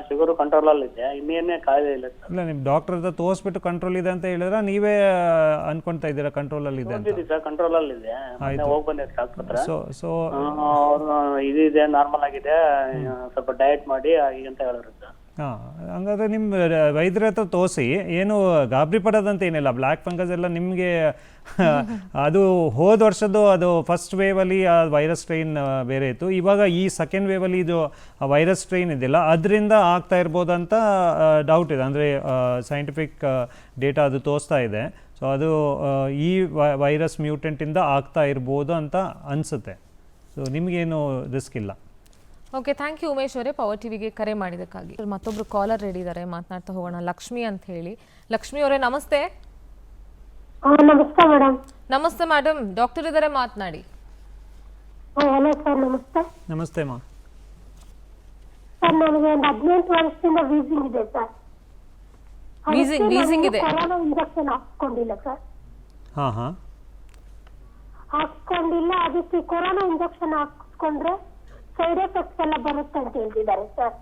ಶುಗರ್ ಕಂಟ್ರೋಲ್ ಅಲ್ಲಿ ಇದೆ. ಇನ್ನೇನೇ ಕಾಯಿಲೆ ಇಲ್ಲ ಸರ್. ಇಲ್ಲ, ನಿಮ್ಮ ಡಾಕ್ಟರ್ ಹತ್ರ ತೋರಿಸ್ಬಿಟ್ಟು ಕಂಟ್ರೋಲ್ ಇದೆ ಅಂತ ಹೇಳಿದ್ರೆ ನೀವೇ ಅನ್ಕೊಂತಾ ಇದ್ದೀರಾ ಕಂಟ್ರೋಲ್ ಅಲ್ಲಿ ಇದೆ ಅಂತ? ಸರ್ ಕಂಟ್ರೋಲ್ ಅಲ್ಲಿ ಇದೆ. ಹೋಗಿ ಬಂದಿದ್ದೆ ಡಾಕ್ಟರ್ ಹತ್ರ. ಸೊ ಅವರು ಇದಿದೆ, ನಾರ್ಮಲ್ ಆಗಿದೆ, ಸ್ವಲ್ಪ ಡಯಟ್ ಮಾಡಿ ಅಂತ ಹೇಳಿದ್ರು ಸರ್. ಹಾಂ, ಹಂಗಾದ್ರೆ ನಿಮ್ಮ ವೈದ್ಯರ ಹತ್ರ ತೋರಿಸಿ. ಏನು ಗಾಬರಿ ಪಡೋದಂತ ಏನಿಲ್ಲ. ಬ್ಲ್ಯಾಕ್ ಫಂಗಸ್ ಎಲ್ಲ ನಿಮಗೆ ಅದು ಹೋದ ವರ್ಷದ್ದು, ಅದು ಫಸ್ಟ್ ವೇವಲ್ಲಿ ಆ ವೈರಸ್ ಸ್ಟ್ರೈನ್ ಬೇರೆ ಇತ್ತು. ಇವಾಗ ಈ ಸೆಕೆಂಡ್ ವೇವಲ್ಲಿ ಇದು ವೈರಸ್ ಸ್ಟ್ರೈನ್ ಇದೆಯಲ್ಲ, ಅದರಿಂದ ಆಗ್ತಾ ಇರ್ಬೋದಂತ ಡೌಟ್ ಇದೆ. ಅಂದರೆ ಸೈಂಟಿಫಿಕ್ ಡೇಟಾ ಅದು ತೋರಿಸ್ತಾ ಇದೆ. ಸೊ ಅದು ಈ ವೈರಸ್ ಮ್ಯೂಟೆಂಟಿಂದ ಆಗ್ತಾ ಇರ್ಬೋದು ಅಂತ ಅನಿಸುತ್ತೆ. ಸೊ ನಿಮಗೇನು ರಿಸ್ಕ್ ಇಲ್ಲ. ಓಕೆ, ಥ್ಯಾಂಕ್ ಯು ಉಮೇಶ್ ಅವರೇ, ಪವರ್ ಟಿವಿಗೆ ಕರೆ ಮಾಡಿದ್ದಕ್ಕಾಗಿ. ಮತ್ತೊಬ್ರು ಕಾಲರ್ ರೆಡಿ ಇದ್ದಾರೆ, ಮಾತನಾಡ್ತಾ ಹೋಗೋಣ. ಲಕ್ಷ್ಮಿ ಅಂತ ಹೇಳಿ. ಲಕ್ಷ್ಮಿ ಅವರೇ ನಮಸ್ತೆ. ನಮಸ್ತೆ ಮೇಡಮ್. ನಮಸ್ತೆ ಮೇಡಮ್, ಡಾಕ್ಟರ್ ಇದ್ದಾರೆ, ಮಾತನಾಡಿ. ಹಲೋ ಸರ್, ನಮಸ್ತೆ. ನಮಸ್ತೆ ಮಾ. ಸರ್, ನನಗೆ ಒಂದು 18 ವರ್ಷದಿಂದ ವೀಸಿಂಗ್ ಇದೆ ಸರ್. ವೀಸಿಂಗ್ ಇದೆ. ಕೊರೋನಾ ಇಂಜೆಕ್ಷನ್ ಹಾಕ್ಸ್ಕೊಂಡಿಲ್ಲ ಸರ್. ಹಾಕ್ಸ್ಕೊಂಡಿಲ್ಲ. ಅದಕ್ಕೆ ಕೊರೋನಾ ಇಂಜೆಕ್ಷನ್ ಹಾಕ್ಸ್ಕೊಂಡ್ರೆ ಸೈಡ್ ಎಫೆಕ್ಟ್ಸ್ ಎಲ್ಲ ಬರುತ್ತೆ ಅಂತ ಹೇಳ್ತಿದ್ದಾರೆ ಸರ್.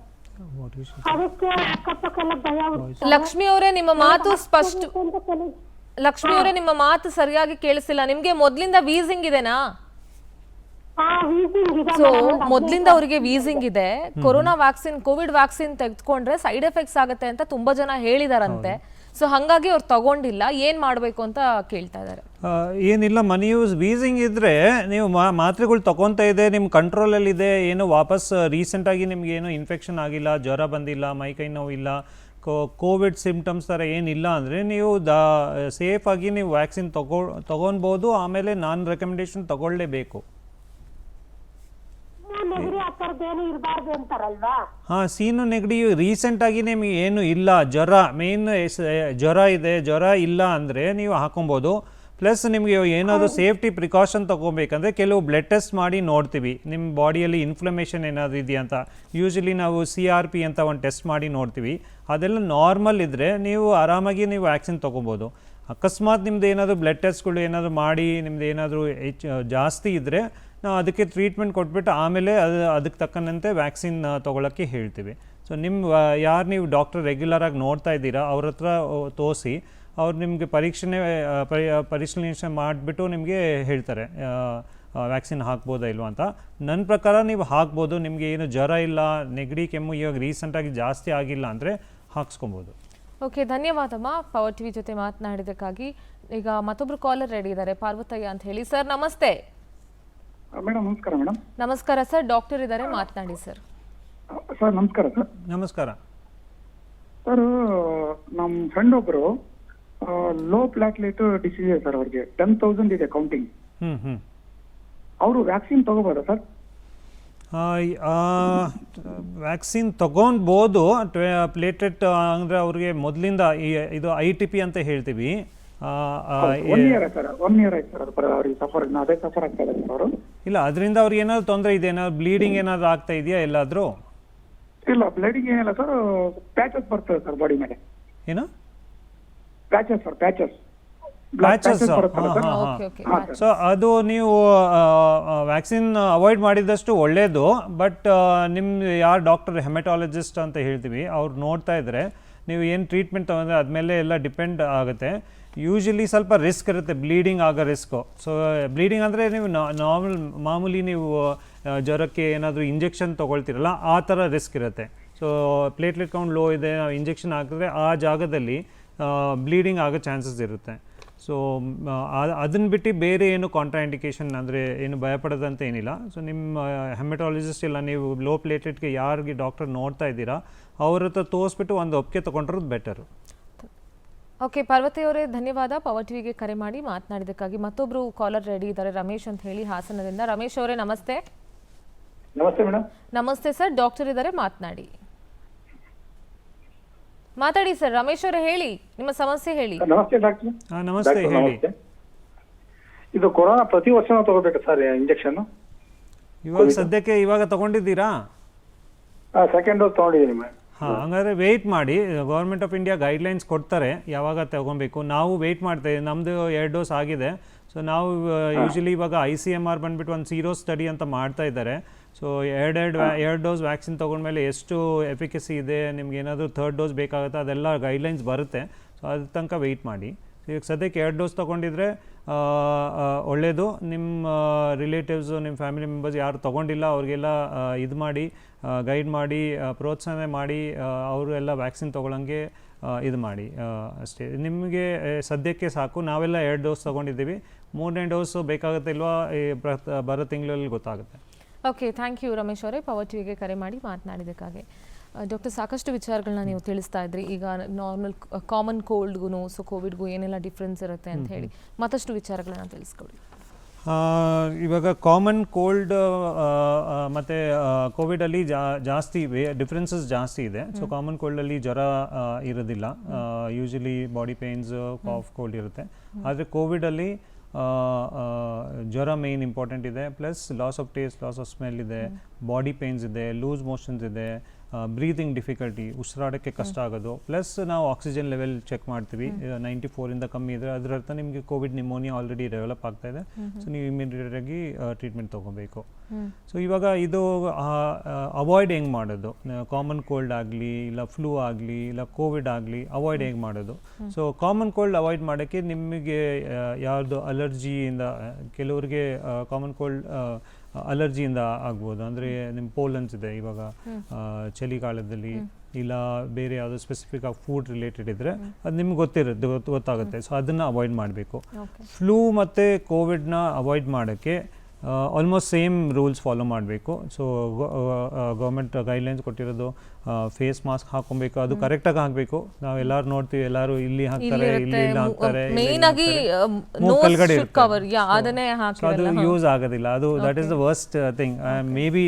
ಅದಕ್ಕೆ ಅಕ್ಕಪಕ್ಕೆಲ್ಲ ಭಯ. ಲಕ್ಷ್ಮಿ ಅವರೇ, ನಿಮ್ಮ ಮಾತು ಸ್ಪಷ್ಟ. ಲಕ್ಷ್ಮಿ ಅವರೇ, ನಿಮ್ಮ ಮಾತು ಸರಿಯಾಗಿ ಕೇಳಿಸಿಲ್ಲ. ನಿಮ್ಗೆ ಮೊದ್ಲಿಂದ ವೀಸಿಂಗ್ ಇದೆನಾ? ಸೊ ಮೊದ್ಲಿಂದ ಅವರಿಗೆ ವೀಸಿಂಗ್ ಇದೆ. ಕೊರೋನಾ ವ್ಯಾಕ್ಸಿನ್, ಕೋವಿಡ್ ವ್ಯಾಕ್ಸಿನ್ ತೆಗೆದುಕೊಂಡ್ರೆ ಸೈಡ್ ಎಫೆಕ್ಟ್ಸ್ ಆಗುತ್ತೆ ಅಂತ ತುಂಬಾ ಜನ ಹೇಳಿದಾರಂತೆ. ಸೊ ಹಾಗಾಗಿ ಅವ್ರು ತಗೊಂಡಿಲ್ಲ. ಏನ್ ಮಾಡಬೇಕು ಅಂತ ಕೇಳ್ತಾ ಇದ್ದಾರೆ. ಏನಿಲ್ಲ, ನೀವು ವೀಸಿಂಗ್ ಇದ್ದರೆ ನೀವು ಮಾತ್ರೆಗಳು ತಗೊತಾ ಇದೆ, ನಿಮ್ಮ ಕಂಟ್ರೋಲಲ್ಲಿದೆ, ಏನು ವಾಪಸ್ ರೀಸೆಂಟಾಗಿ ನಿಮ್ಗೆ ಏನು ಇನ್ಫೆಕ್ಷನ್ ಆಗಿಲ್ಲ, ಜ್ವರ ಬಂದಿಲ್ಲ, ಮೈಕೈ ನೋವು ಇಲ್ಲ, ಕೋವಿಡ್ ಸಿಮ್ಟಮ್ಸ್ ಥರ ಏನಿಲ್ಲ ಅಂದರೆ ನೀವು ಸೇಫಾಗಿ ನೀವು ವ್ಯಾಕ್ಸಿನ್ ತೊಗೊಳ್ಬೋದು. ಆಮೇಲೆ ನಾನು ರೆಕಮೆಂಡೇಶನ್ ತೊಗೊಳ್ಳೇಬೇಕು. ಹಾಂ, ಸೀನು ನೆಗಡಿ ರೀಸೆಂಟಾಗಿ ನಿಮಗೆ ಏನು ಇಲ್ಲ, ಜ್ವರ ಇದೆ, ಜ್ವರ ಇಲ್ಲ ಅಂದರೆ ನೀವು ಹಾಕೊಬೋದು. ಪ್ಲಸ್ ನಿಮಗೆ ಏನಾದರೂ ಸೇಫ್ಟಿ ಪ್ರಿಕಾಷನ್ ತೊಗೋಬೇಕಂದ್ರೆ ಕೆಲವು ಬ್ಲಡ್ ಟೆಸ್ಟ್ ಮಾಡಿ ನೋಡ್ತೀವಿ ನಿಮ್ಮ ಬಾಡಿಯಲ್ಲಿ ಇನ್ಫ್ಲಮೇಷನ್ ಏನಾದರೂ ಇದೆಯಾ ಅಂತ. ಯೂಶಲಿ ನಾವು CRP ಅಂತ ಒಂದು ಟೆಸ್ಟ್ ಮಾಡಿ ನೋಡ್ತೀವಿ. ಅದೆಲ್ಲ ನಾರ್ಮಲ್ ಇದ್ದರೆ ನೀವು ಆರಾಮಾಗಿ ನೀವು ವ್ಯಾಕ್ಸಿನ್ ತೊಗೋಬೋದು. ಅಕಸ್ಮಾತ್ ನಿಮ್ದು ಏನಾದರೂ ಬ್ಲಡ್ ಟೆಸ್ಟ್ಗಳು ಏನಾದರೂ ಮಾಡಿ ನಿಮ್ದು ಏನಾದರೂ ಜಾಸ್ತಿ ಇದ್ದರೆ ನಾವು ಅದಕ್ಕೆ ಟ್ರೀಟ್ಮೆಂಟ್ ಕೊಟ್ಬಿಟ್ಟು ಆಮೇಲೆ ಅದಕ್ಕೆ ತಕ್ಕಂತೆ ವ್ಯಾಕ್ಸಿನ್ ತೊಗೊಳಕ್ಕೆ ಹೇಳ್ತೀವಿ. ಸೊ ಯಾರು ನೀವು ಡಾಕ್ಟರ್ ರೆಗ್ಯುಲರಾಗಿ ನೋಡ್ತಾ ಇದ್ದೀರಾ ಅವ್ರ ಹತ್ರ ತೋರಿಸಿ, ಅವ್ರು ನಿಮಗೆ ಪರಿಶೀಲನೆ ಮಾಡಿಬಿಟ್ಟು ನಿಮಗೆ ಹೇಳ್ತಾರೆ ವ್ಯಾಕ್ಸಿನ್ ಹಾಕ್ಬೋದಾ ಇಲ್ವಾ ಅಂತ. ನನ್ನ ಪ್ರಕಾರ ನೀವು ಹಾಕ್ಬೋದು. ನಿಮಗೆ ಏನು ಜ್ವರ ಇಲ್ಲ, ನೆಗಡಿ ಕೆಮ್ಮು ಇವಾಗ ರೀಸೆಂಟಾಗಿ ಜಾಸ್ತಿ ಆಗಿಲ್ಲ ಅಂದರೆ ಹಾಕ್ಸ್ಕೊಬೋದು. ಓಕೆ, ಧನ್ಯವಾದಮ್ಮ ಪವರ್ ಟಿವಿ ಜೊತೆ ಮಾತನಾಡಿದ್ದಕ್ಕಾಗಿ. ಈಗ ಮತ್ತೊಬ್ರು ಕಾಲರ್ ರೆಡಿ ಇದ್ದಾರೆ, ಪಾರ್ವತಯ್ಯ ಅಂತ ಹೇಳಿ. ಸರ್ ನಮಸ್ತೆ. ಮೇಡಮ್ ನಮಸ್ಕಾರ. ಮೇಡಮ್ ನಮಸ್ಕಾರ ಸರ್, ಡಾಕ್ಟರ್ ಇದ್ದಾರೆ, ಮಾತನಾಡಿ ಸರ್. ಸರ್ ನಮಸ್ಕಾರ. ಸರ್ ನಮಸ್ಕಾರ. ಸರ್ ನಮ್ಮ ಫ್ರೆಂಡ್ ಒಬ್ಬರು ಲೋ ಪ್ಲಾಟ್ಲೆಟ್ ಡಿಸೀಸ್ ಇದೆ ಸರ್, ಅವ್ರಿಗೆ 10,000 ಇದೆ ಕೌಂಟಿಂಗ್. ಅವರು ವ್ಯಾಕ್ಸಿನ್ ತಗೋಬೋದಾ ಸರ್? ವ್ಯಾಕ್ಸಿನ್ ತಗೊಳ್ಬೋದು. ಪ್ಲೇಟೆಟ್ ಅಂದರೆ ಅವ್ರಿಗೆ ಮೊದಲಿಂದ ಇದು ITP ಅಂತ ಹೇಳ್ತೀವಿ. 1 year ಸರ್, 1 year ಆಯ್ತು ಸರ್ ಅವ್ರಿಗೆ ಸಫರ್ ಆಗ್ತಾ ಇದೆ ಅವರು. ಇಲ್ಲ, ಅದರಿಂದ ಅವ್ರಿಗೆ ಏನಾದ್ರು ತೊಂದರೆ ಇದೆ, ಏನಾದ್ರು ಬ್ಲೀಡಿಂಗ್ ಏನಾದ್ರು ಆಗ್ತಾ ಇದೆಯಾ ಎಲ್ಲಾದರೂ? ಇಲ್ಲ, ಬ್ಲೀಡಿಂಗ್ ಏನಿಲ್ಲ ಸರ್, ಪ್ಯಾಚಸ್ ಬರ್ತದೆ ಸರ್ ಬಾಡಿ ಮೇಲೆ. ಏನು ಪ್ಯಾಚಸ್ ಸರ್? ಪ್ಯಾಚಸ್. ಸೊ ಅದು ನೀವು ವ್ಯಾಕ್ಸಿನ್ ಅವಾಯ್ಡ್ ಮಾಡಿದಷ್ಟು ಒಳ್ಳೆಯದು. ಬಟ್ ನಿಮ್ಮ ಯಾರು ಡಾಕ್ಟರ್ ಹೆಮಟಾಲಜಿಸ್ಟ್ ಅಂತ ಹೇಳ್ತೀವಿ ಅವ್ರು ನೋಡ್ತಾ ಇದ್ದರೆ ನೀವು ಏನು ಟ್ರೀಟ್ಮೆಂಟ್ ತೊಗೊಂಡ್ರೆ ಅದ್ಮೇಲೆ ಎಲ್ಲ ಡಿಪೆಂಡ್ ಆಗುತ್ತೆ. ಯೂಶಲಿ ಸ್ವಲ್ಪ ರಿಸ್ಕ್ ಇರುತ್ತೆ, ಬ್ಲೀಡಿಂಗ್ ಆಗೋ ರಿಸ್ಕು. ಸೊ ಬ್ಲೀಡಿಂಗ್ ಅಂದರೆ ನೀವು ಮಾಮೂಲಿ ನೀವು ಜ್ವರಕ್ಕೆ ಏನಾದರೂ ಇಂಜೆಕ್ಷನ್ ತೊಗೊಳ್ತೀರಲ್ಲ ಆ ಥರ ರಿಸ್ಕ್ ಇರುತ್ತೆ. ಸೊ ಪ್ಲೇಟ್ಲೆಟ್ ಕೌಂಟ್ ಲೋ ಇದೆ, ನಾವು ಇಂಜೆಕ್ಷನ್ ಹಾಕಿದ್ರೆ ಆ ಜಾಗದಲ್ಲಿ ಬ್ಲೀಡಿಂಗ್ ಆಗೋ ಚಾನ್ಸಸ್ ಇರುತ್ತೆ. ಸೊ ಅದನ್ನು ಬಿಟ್ಟು ಬೇರೆ ಏನು ಕಾಂಟ್ರಾಇಂಡಿಕೇಶನ್ ಅಂದರೆ ಏನು ಭಯಪಡೋದಂತ ಏನಿಲ್ಲ. ಸೊ ನಿಮ್ಮ ಹೆಮಟಾಲಜಿಸ್ಟ್ ಇಲ್ಲ, ನೀವು ಲೋ ಪ್ಲೇಟ್ಲೆಟ್ಗೆ ಯಾರಿಗೆ ಡಾಕ್ಟರ್ ನೋಡ್ತಾ ಇದ್ದೀರಾ ಅವ್ರ ಹತ್ರ ತೋರಿಸ್ಬಿಟ್ಟು ಒಂದು ಒಪ್ಪಿಗೆ ತೊಗೊಂಡ್ರದ್ದು ಬೆಟರು. ಓಕೆ, ಪಾರ್ವತಿ ಅವರೇ ಧನ್ಯವಾದ ಪವರ್ ಟಿವಿಗೆ ಕರೆ ಮಾಡಿ ಮಾತನಾಡಿದ್ದಕ್ಕಾಗಿ. ಮತ್ತೊಬ್ರು ಕಾಲರ್ ರೆಡಿ ಇದ್ದಾರೆ, ರಮೇಶ್ ಅಂತ ಹೇಳಿ ಹಾಸನದಿಂದ. ರಮೇಶ್ ಅವರೇ ನಮಸ್ತೆ. ನಮಸ್ತೆ ಮೇಡಮ್. ನಮಸ್ತೆ ಸರ್, ಡಾಕ್ಟರ್ ಇದ್ದಾರೆ, ಮಾತನಾಡಿ ಸರ್. ರಮೇಶ್ ಅವರೇ ಹೇಳಿ, ನಿಮ್ಮ ಸಮಸ್ಯೆ ಹೇಳಿ. ನಮಸ್ತೆ ಡಾಕ್ಟರ್. ನಮಸ್ತೆ, ಹೇಳಿ. ಇದು ಕೊರೋನಾ ಪ್ರತಿ ವರ್ಷ ತಗೋಬೇಕು ಸರ್ ಇಂಜೆಕ್ಷನ್? ಇವಾಗ ತಗೊಂಡಿದ್ದೀರಾ? ಸೆಕೆಂಡ್ ಡೋಸ್ ತಗೊಂಡಿದ್ದೀನಿ ಮೇಡಮ್. ಹಂಗಾದ್ರೆ ವೆಯ್ಟ್ ಮಾಡಿ, ಗೌರ್ಮೆಂಟ್ ಆಫ್ ಇಂಡಿಯಾ ಗೈಡ್ಲೈನ್ಸ್ ಕೊಡ್ತಾರೆ ಯಾವಾಗ ತಗೊಬೇಕು. ನಾವು ವೆಯ್ಟ್ ಮಾಡ್ತೇವೆ, ನಮ್ಮದು 2 ಡೋಸ್ ಆಗಿದೆ. ಸೊ ನಾವು ಯೂಶಲಿ ಇವಾಗ ICMR ಬಂದುಬಿಟ್ಟು ಒಂದು ಸೀರೋ ಸ್ಟಡಿ ಅಂತ ಮಾಡ್ತಾ ಇದ್ದಾರೆ. ಸೊ 2 ಡೋಸ್ ವ್ಯಾಕ್ಸಿನ್ ತೊಗೊಂಡ್ಮೇಲೆ ಎಷ್ಟು ಎಫಿಕಸಿ ಇದೆ, ನಿಮ್ಗೆ ಏನಾದರೂ 3rd ಡೋಸ್ ಬೇಕಾಗುತ್ತೆ, ಅದೆಲ್ಲ ಗೈಡ್ಲೈನ್ಸ್ ಬರುತ್ತೆ. ಸೊ ಅದ್ರ ತನಕ ವೆಯ್ಟ್ ಮಾಡಿ. ಈಗ ಸದ್ಯಕ್ಕೆ 2 ಡೋಸ್ ತೊಗೊಂಡಿದ್ರೆ ಒಳ್ಳೆಯದು. ನಿಮ್ಮ ರಿಲೇಟಿವ್ಸು, ನಿಮ್ಮ ಫ್ಯಾಮಿಲಿ ಮೆಂಬರ್ಸ್ ಯಾರು ತೊಗೊಂಡಿಲ್ಲ ಅವ್ರಿಗೆಲ್ಲ ಇದು ಮಾಡಿ, ಗೈಡ್ ಮಾಡಿ, ಪ್ರೋತ್ಸಾಹ ಮಾಡಿ ಅವರು ಎಲ್ಲ ವ್ಯಾಕ್ಸಿನ್ ತೊಗೊಳಂಗೆ ಇದು ಮಾಡಿ ಅಷ್ಟೇ. ನಿಮಗೆ ಸದ್ಯಕ್ಕೆ ಸಾಕು. ನಾವೆಲ್ಲ 2 ಡೋಸ್ ತೊಗೊಂಡಿದ್ದೀವಿ. 3ನೇ ಡೋಸು ಬೇಕಾಗುತ್ತೆ ಇಲ್ವಾ ಬರೋ ತಿಂಗಳಲ್ಲಿ ಗೊತ್ತಾಗುತ್ತೆ. ಓಕೆ, ಥ್ಯಾಂಕ್ ಯು ರಮೇಶ್ ಅವರೇ ಪವರ್ ಟಿವಿಗೆ ಕರೆ ಮಾಡಿ ಮಾತನಾಡಿದ್ದಕ್ಕಾಗಿ. ಡಾಕ್ಟರ್, ಸಾಕಷ್ಟು ವಿಚಾರಗಳನ್ನ ನೀವು ತಿಳಿಸ್ತಾ ಇದ್ರಿ. ಈಗ ನಾರ್ಮಲ್ ಕಾಮನ್ ಕೋಲ್ಡ್ಗೂ ಸೊ ಕೋವಿಡ್ಗೂ ಏನೆಲ್ಲ ಡಿಫ್ರೆನ್ಸ್ ಇರುತ್ತೆ ಅಂತ ಹೇಳಿ ಮತ್ತಷ್ಟು ವಿಚಾರಗಳನ್ನ ತಿಳಿಸ್ಕೊಡಿ. ಇವಾಗ ಕಾಮನ್ ಕೋಲ್ಡ್ ಮತ್ತು ಕೋವಿಡಲ್ಲಿ ಜಾಸ್ತಿ ಡಿಫ್ರೆನ್ಸಸ್ ಜಾಸ್ತಿ ಇದೆ. ಸೊ ಕಾಮನ್ ಕೋಲ್ಡಲ್ಲಿ ಜ್ವರ ಇರೋದಿಲ್ಲ, usually body pains, cough, cold ಇರುತ್ತೆ. ಆದರೆ ಕೋವಿಡಲ್ಲಿ ಜ್ವರ ಮೇನ್ ಇಂಪಾರ್ಟೆಂಟ್ ಇದೆ, plus loss of taste, loss of smell ಇದೆ, ಬಾಡಿ ಪೇನ್ಸ್ ಇದೆ, ಲೂಸ್ ಮೋಷನ್ಸ್ ಇದೆ, ಬ್ರೀದಿಂಗ್ ಡಿಫಿಕಲ್ಟಿ, ಉಸಿರಾಡೋಕ್ಕೆ ಕಷ್ಟ ಆಗೋದು. ಪ್ಲಸ್ ನಾವು ಆಕ್ಸಿಜನ್ ಲೆವೆಲ್ ಚೆಕ್ ಮಾಡ್ತೀವಿ, 94 ಕಮ್ಮಿ ಇದ್ದರೆ ಅದರ ಅರ್ಥ ನಿಮಗೆ ಕೋವಿಡ್ ನಿಮೋನಿಯಾ ಆಲ್ರೆಡಿ ಡೆವಲಪ್ ಆಗ್ತಾ ಇದೆ. ಸೊ ನೀವು ಇಮಿಡಿಯೇಟಾಗಿ ಟ್ರೀಟ್ಮೆಂಟ್ ತೊಗೋಬೇಕು. ಸೊ ಇವಾಗ ಇದು ಅವಾಯ್ಡ್ ಹೆಂಗೆ ಮಾಡೋದು? ಕಾಮನ್ ಕೋಲ್ಡ್ ಆಗಲಿ, ಇಲ್ಲ ಫ್ಲೂ ಆಗಲಿ, ಇಲ್ಲ ಕೋವಿಡ್ ಆಗಲಿ, ಅವಾಯ್ಡ್ ಹೆಂಗೆ ಮಾಡೋದು? ಸೊ ಕಾಮನ್ ಕೋಲ್ಡ್ ಅವಾಯ್ಡ್ ಮಾಡೋಕ್ಕೆ ನಿಮಗೆ ಯಾವುದು ಅಲರ್ಜಿಯಿಂದ, ಕೆಲವರಿಗೆ ಕಾಮನ್ ಕೋಲ್ಡ್ ಅಲರ್ಜಿಯಿಂದ ಆಗ್ಬೋದು. ಅಂದರೆ ನಿಮ್ಮ ಪೋಲನ್ಸ್ ಇದೆ ಇವಾಗ ಚಳಿಗಾಲದಲ್ಲಿ, ಇಲ್ಲ ಬೇರೆ ಯಾವುದೋ ಸ್ಪೆಸಿಫಿಕ್ ಆಗಿ ಫುಡ್ ರಿಲೇಟೆಡ್ ಇದ್ದರೆ ಅದು ನಿಮ್ಗೆ ಗೊತ್ತಾಗುತ್ತೆ. ಸೊ ಅದನ್ನು ಅವಾಯ್ಡ್ ಮಾಡಬೇಕು. ಫ್ಲೂ ಮತ್ತು ಕೋವಿಡ್ನ ಅವಾಯ್ಡ್ ಮಾಡೋಕ್ಕೆ ಆಲ್ಮೋಸ್ಟ್ ಸೇಮ್ ರೂಲ್ಸ್ ಫಾಲೋ ಮಾಡಬೇಕು. ಸೊ ಗೌರ್ಮೆಂಟ್ ಗೈಡ್ಲೈನ್ಸ್ ಕೊಟ್ಟಿರೋದು ಫೇಸ್ ಮಾಸ್ಕ್ ಹಾಕೊಬೇಕು, ಅದು ಕರೆಕ್ಟಾಗಿ ಹಾಕಬೇಕು. ನಾವು ಎಲ್ಲರೂ ನೋಡ್ತೀವಿ, ಎಲ್ಲರೂ ಇಲ್ಲಿ ಹಾಕ್ತಾರೆ, ಇಲ್ಲಿ ಹಾಕ್ತಾರೆ, ಮೇನ್ ಆಗಿ ಕೆಳಗಡೆ ಕವರ್ ಅದನ್ನೇ ಅದು ಯೂಸ್ ಆಗೋದಿಲ್ಲ. ಅದು that is the worst thing. May be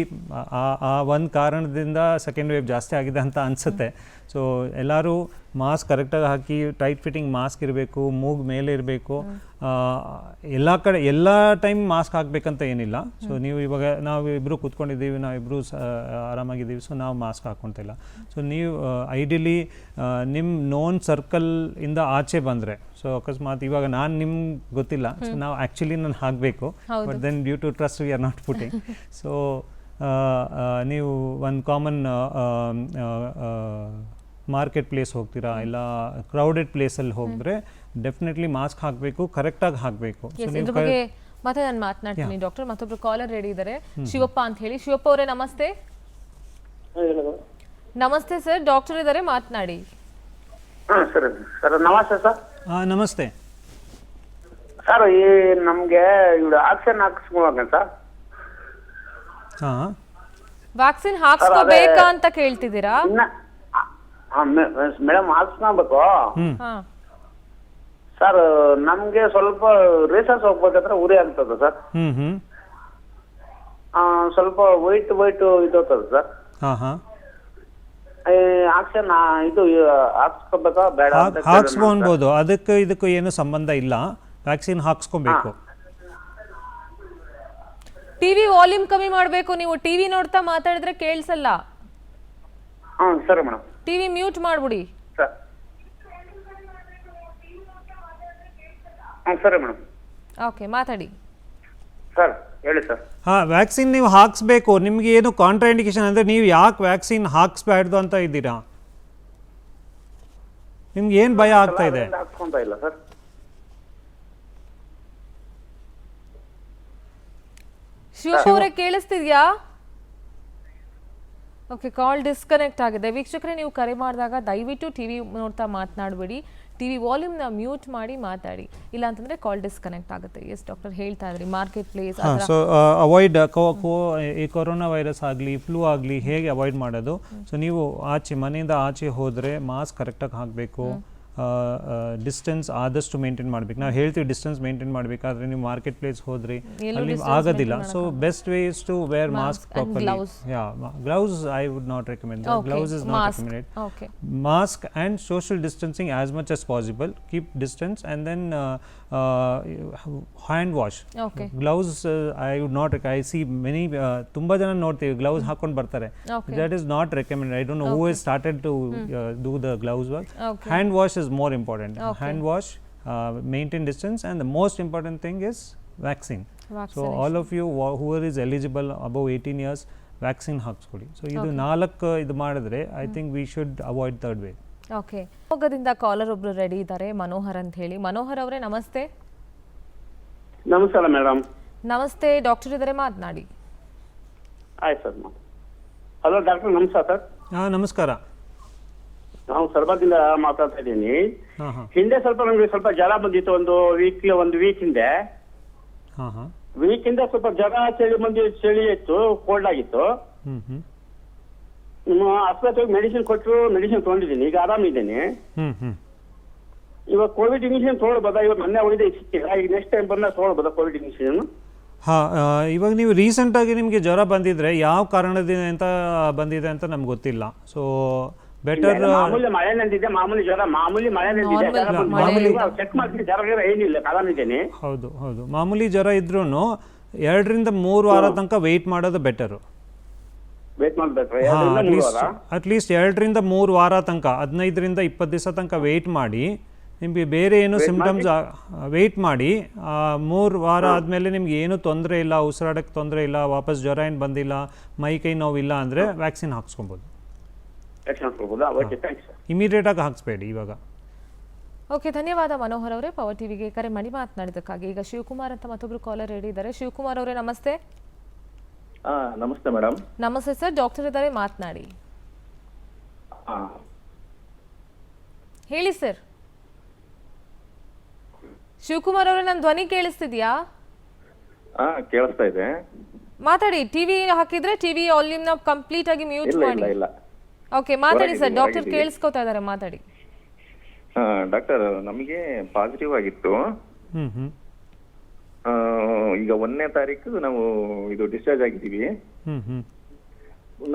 ಆ ಒಂದು ಕಾರಣದಿಂದ ಸೆಕೆಂಡ್ ವೇವ್ ಜಾಸ್ತಿ ಆಗಿದೆ ಅಂತ ಅನಿಸುತ್ತೆ. ಸೊ ಎಲ್ಲರೂ ಮಾಸ್ಕ್ ಕರೆಕ್ಟಾಗಿ ಹಾಕಿ, ಟೈಟ್ ಫಿಟ್ಟಿಂಗ್ ಮಾಸ್ಕ್ ಇರಬೇಕು, ಮೂಗು ಮೇಲೆ ಇರಬೇಕು. ಎಲ್ಲ ಕಡೆ ಎಲ್ಲ ಟೈಮ್ ಮಾಸ್ಕ್ ಹಾಕಬೇಕಂತ ಏನಿಲ್ಲ. ಸೊ ನೀವು ಇವಾಗ ನಾವು ಇಬ್ಬರು ಕೂತ್ಕೊಂಡಿದ್ದೀವಿ, ನಾವಿಬ್ಬರು ಆರಾಮಾಗಿದ್ದೀವಿ, ಸೊ ನಾವು ಮಾಸ್ಕ್ ಹಾಕ್ಕೊತಿಲ್ಲ. ಸೊ ನೀವು ಐಡಿಯಲಿ ನಿಮ್ಮ ನೋನ್ ಸರ್ಕಲಿಂದ ಆಚೆ ಬಂದರೆ, ಸೊ ಅಕಸ್ಮಾತ್ ಇವಾಗ ನಾನು ನಿಮ್ಗೆ ಗೊತ್ತಿಲ್ಲ, ಸೊ ನಾವು ಆ್ಯಕ್ಚುಲಿ ನಾನು ಹಾಕಬೇಕು, but then due to trust we are not putting. So ನೀವು ಒಂದು ಕಾಮನ್ ಮಾರ್ಕೆಟ್ ಪ್ಲೇಸ್ ಹೋಗ್ತೀರಾ, ಇಲ್ಲ ಕ್ರೌಡೆಡ್ ಪ್ಲೇಸಲ್ಲಿ ಹೋಗಿದ್ರೆ ಡೆಫಿನೆಟ್ಲಿ ಮಾಸ್ಕ್ ಹಾಕಬೇಕು, ಕರೆಕ್ಟಾಗಿ ಹಾಕಬೇಕು. ಇದ್ರ ಬಗ್ಗೆ ಮತ್ತೆ ನಾನು ಮಾತನಾಡ್ತೀನಿ ಡಾಕ್ಟರ್. ಮತ್ತೊಬ್ರು ಕಾಲರ್ ರೆಡಿ ಇದ್ದಾರೆ, ಶಿವಪ್ಪ ಅಂತ ಹೇಳಿ. ಶಿವಪ್ಪ ಅವರೇ ನಮಸ್ತೆ. ನಮಸ್ತೆ ಸರ್, ಡಾಕ್ಟರ್ ಇದ್ದಾರೆ, ಮಾತನಾಡಿ. ಸರ್ ಸರ್ ನಮಸ್ತೆ ಸರ್. ನಮಸ್ತೆ ಸರ್, ಈ ನಮ್ಗೆ ಇವ್ರು ಆಕ್ಷನ್ ಹಾಕಿಸ್ಕೋಬೇಕ ಸರ್. ವ್ಯಾಕ್ಸಿನ್ ಹಾಕ್ಸ್ಕೋಬೇಕಾ ಅಂತ ಕೇಳ್ತಿದ್ದೀರಾ? Madam ಹಾಕ್ಸ್ಕೊಬೇಕು sir. ನಮ್ಗೆ ಸ್ವಲ್ಪ ರೇಸಸ್ ಹೋಗ್ಬೇಕಾದ್ರೆ ಉರಿ ಆಗ್ತದೆ ಸರ್. ಸ್ವಲ್ಪ ವೈಟ್ ಇದಾಗ್ತದೆ ಸರ್. ಆಕ್ಷನ್ ಇದು ಹಾಕ್ಸ್ಕೋಬೇಕಾ ಬೇಡ? ಹಾಕ್ಸ್ಕೊಬೋದು, ಅದಕ್ಕೆ ಇದಕ್ಕೂ ಏನು ಸಂಬಂಧ ಇಲ್ಲ. ವ್ಯಾಕ್ಸಿನ್ ಹಾಕ್ಸ್ಕೊಬೇಕು. ಟಿವಿ ವಾಲ್ಯೂಮ್ ಕಮ್ಮಿ ಮಾಡಬೇಕು. ನೀವು ಟಿವಿ ನೋಡ್ತಾ ಮಾತಾಡಿದ್ರೆ ಕೇಳಿಸಲ್ಲ. ಸರಿ ಮೇಡಮ್. ಟಿವಿ ಮ್ಯೂಟ್ ಮಾಡ್ಬಿಡಿ. ಸರಿ ಮೇಡಮ್. ಓಕೆ, ಮಾತಾಡಿ ಸರ್. ಹೇಳಿ ಸರ್. ವ್ಯಾಕ್ಸಿನ್ ನೀವು ಹಾಕ್ಸ್ಬೇಕು. ನಿಮ್ಗೆ ಏನು ಕಾಂಟ್ರಾ ಇಂಡಿಕೇಶನ್ ಅಂದರೆ ನೀವು ಯಾಕೆ ವ್ಯಾಕ್ಸಿನ್ ಹಾಕ್ಸ್ಬಾರ್ದು ಅಂತ ಇದ್ದೀರಾ? ನಿಮ್ಗೆ ಏನು ಭಯ ಆಗ್ತಾ ಇದೆ? ಹಾಕ್ಸ್ಕೊಂತ ಇಲ್ಲ ಸರ್. ಶಿವಪ್ಪ ಅವರೇ ಕೇಳಿಸ್ತಿದ್ಯಾ? ಓಕೆ, ಕಾಲ್ ಡಿಸ್ಕನೆಕ್ಟ್ ಆಗಿದೆ. ವೀಕ್ಷಕರೇ, ನೀವು ಕರೆ ಮಾಡಿದಾಗ ದಯವಿಟ್ಟು ಟಿವಿ ನೋಡ್ತಾ ಮಾತನಾಡಬೇಡಿ. ಟಿವಿ ವಾಲ್ಯೂಮ್ನ ಮ್ಯೂಟ್ ಮಾಡಿ ಮಾತಾಡಿ, ಇಲ್ಲ ಅಂತಂದ್ರೆ ಕಾಲ್ ಡಿಸ್ಕನೆಕ್ಟ್ ಆಗುತ್ತೆ. ಎಸ್ ಡಾಕ್ಟರ್ ಹೇಳ್ತಾ ಇದ್ರಿ ಮಾರ್ಕೆಟ್ ಪ್ಲೇಸ್. ಸೊ ಅವಾಯ್ಡ್ ಈ ಕೊರೋನಾ ವೈರಸ್ ಆಗಲಿ, ಫ್ಲೂ ಆಗಲಿ, ಹೇಗೆ ಅವಾಯ್ಡ್ ಮಾಡೋದು? ಸೊ ನೀವು ಮನೆಯಿಂದ ಆಚೆ ಹೋದರೆ ಮಾಸ್ಕ್ ಕರೆಕ್ಟಾಗಿ ಹಾಕಬೇಕು, ಡಿಸ್ಟೆನ್ಸ್ ಆದಷ್ಟು ಮೇಂಟೈನ್ ಮಾಡಬೇಕು. ನಾವು ಹೇಳ್ತೀವಿ ಡಿಸ್ಟೆನ್ಸ್ ಮೇಂಟೈನ್ ಮಾಡಬೇಕಾದ್ರೆ ನೀವು ಮಾರ್ಕೆಟ್ ಪ್ಲೇಸ್ ಹೋದರೆ ಅಲ್ಲಿ ಆಗೋದಿಲ್ಲ. So best way is to wear mask properly. Gloves I would not recommend. Gloves is not recommended. Mask and social distancing as much as possible. Keep distance and then hand wash. Gloves I would not. I see many ತುಂಬಾ ಜನ ನೋಡ್ತೀವಿ gloves ಹಾಕೊಂಡು ಬರ್ತಾರೆ. That is not recommended. I don't know who has started to do the gloves work. Hand wash is more important. Hand wash, maintain distance, and the most important thing is vaccine. So all of you whoever is eligible above 18 years, vaccine ಹಾಕ್ಸ್ಕೊಳ್ಳಿ. So ಇದು 4 ಇದು ಮಾಡಿದ್ರೆ I think we should avoid third wave. Okay, ಹೋಗದಿಂದ caller ಒಬ್ರು ready ಇದ್ದಾರೆ, ಮನೋಹರ್ ಅಂತ ಹೇಳಿ. ಮನೋಹರ್ ಅವರೇ ನಮಸ್ತೆ. ನಮಸ್ಕಾರ ಮೇಡಮ್. ನಮಸ್ತೆ, ಡಾಕ್ಟರ್ ಇದ್ದಾರೆ, ಮಾತನಾಡಿ. ಆಯ್ತು ಸರ್. ಹಲೋ ಡಾಕ್ಟರ್, ನಮಸ್ಕಾರ ಸರ್. ನಮಸ್ಕಾರ. ನಾವು ಸರ್ಬದಿಂದ ಮಾತಾಡ್ತಾ ಇದ್ದೀನಿ. ಹಿಂದೆ ನಮಗೆ ಸ್ವಲ್ಪ ಜ್ವರ ಬಂದಿತ್ತು, ಒಂದು ವೀಕ್ ಹಿಂದೆ. ಸ್ವಲ್ಪ ಜ್ವರ, ಚಳಿ ಇತ್ತು, ಕೋಲ್ಡ್ ಆಗಿತ್ತು. ಆಸ್ಪತ್ರೆಗೆ ಮೆಡಿಸಿನ್ ಕೊಟ್ಟರು, ಮೆಡಿಸಿನ್ ತಗೊಂಡಿದ್ದೀನಿ, ಈಗ ಆರಾಮಿದ್ದೀನಿ. ಇವಾಗ ಕೋವಿಡ್ ಇಂಜೆಕ್ಷನ್ ತಗೊಳ್ಬೋದಾ? ಇವಾಗ ಮೊನ್ನೆ ಹೋಗಿದೆ, ಸಿಕ್ಕಿಲ್ಲ. ಈಗ ನೆಕ್ಸ್ಟ್ ಟೈಮ್ ಬಂದಾಗ ತಗೊಳ್ಬೋದಾ ಕೋವಿಡ್ ಇಂಜೆಕ್ಷನ್? ಇವಾಗ ನೀವು ರೀಸೆಂಟಾಗಿ ನಿಮಗೆ ಜ್ವರ ಬಂದಿದ್ರೆ ಯಾವ ಕಾರಣದಿಂದ ಅಂತ ಬಂದಿದೆ ಅಂತ ನಮ್ಗೆ ಗೊತ್ತಿಲ್ಲ. ಸೊ ಬೆಟರ್ ಮಾಮೂಲಿ ಮಳೆ ನಂದಿದೆ, ಮಾಮೂಲಿ ಜ್ವರ, ಮಾಮೂಲಿ ಮಳೆ ನಂದಿದೆ, ಚೆಕ್ ಮಾಡ್ತೀನಿ, ಜ್ವರ ಏನಿಲ್ಲ, ಆರಾಮಿದ್ದೀನಿ. ಹೌದು, ಮಾಮೂಲಿ ಜ್ವರ ಇದ್ರೂ 2 ರಿಂದ 3 ವಾರ ತನಕ ವೆಯ್ಟ್ ಮಾಡೋದು ಬೆಟರು. ಅಟ್ಲೀಸ್ಟ್ 2 ರಿಂದ 3 ವಾರ ತನಕ, 15 ರಿಂದ 20 ದಿವಸ ತನಕ ವೆಯ್ಟ್ ಮಾಡಿ. ನಿಮಗೆ ಬೇರೆ ಏನು ಸಿಂಪ್ಟಮ್ಸ್ ವೆಯ್ಟ್ ಮಾಡಿ. 3 ವಾರ ಆದಮೇಲೆ ನಿಮ್ಗೆ ಏನು ತೊಂದರೆ ಇಲ್ಲ, ಉಸಿರಾಡಕ್ಕೆ ತೊಂದರೆ ಇಲ್ಲ, ವಾಪಸ್ ಜ್ವರ ಏನು ಬಂದಿಲ್ಲ, ಮೈ ಕೈ ನೋವಿಲ್ಲ ಅಂದರೆ ವ್ಯಾಕ್ಸಿನ್ ಹಾಕ್ಸ್ಕೊಬೋದು. ಇಮಿಡಿಯೇಟಾಗಿ ಹಾಕ್ಸ್ಬೇಡಿ ಇವಾಗ. ಓಕೆ, ಧನ್ಯವಾದ ಮನೋಹರ್ ಅವರೇ, ಪವರ್ ಟಿವಿಗೆ ಕರೆ ಮಾಡಿ ಮಾತನಾಡಿದ್ದಕ್ಕಾಗಿ. ಈಗ ಶಿವಕುಮಾರ್ ಅಂತ ಮತ್ತೊಬ್ರು ಕಾಲರ್ ರೆಡಿ ಇದ್ದಾರೆ. ಶಿವಕುಮಾರ್ ಅವರೇ ನಮಸ್ತೆ. ನಮಸ್ತೆ ಮೇಡಮ್. ನಮಸ್ತೆ ಸರ್, ಡಾಕ್ಟರ್ ಇದ್ದಾರೆ, ಮಾತನಾಡಿ. ಹೇಳಿ ಸರ್. ಶಿವಕುಮಾರ್ ಅವರೇ, ನನ್ನ ಧ್ವನಿ ಕೇಳಿಸ್ತಿದ್ಯಾ? ಹಾ ಕೇಳಿಸ್ತಾ ಇದೆ. ಮಾತಾಡಿ. ಟಿವಿ ಹಾಕಿದ್ರೆ ಟಿವಿ ವಾಲ್ಯೂಮ್ ನ ಕಂಪ್ಲೀಟ್ ಆಗಿ ಮ್ಯೂಟ್ ಇಲ್ಲ ಮಾಡಿ. ಇಲ್ಲ ಇಲ್ಲ ಓಕೆ, ಮಾತಾಡಿ ಸರ್. ಡಾಕ್ಟರ್ ಹೊರಗಿದ್ದೀವಿ. ಕೇಳಿಸ್ಕೊತಾ ಇದ್ದಾರೆ, ಮಾತಾಡಿ. ಡಾಕ್ಟರ್, ನಮಗೆ ಪಾಸಿಟಿವ್ ಆಗಿತ್ತು. ಈಗ 1ನೇ ತಾರೀಕು ನಾವು ಇದು ಡಿಸ್ಚಾರ್ಜ್ ಆಗಿದ್ದೀವಿ.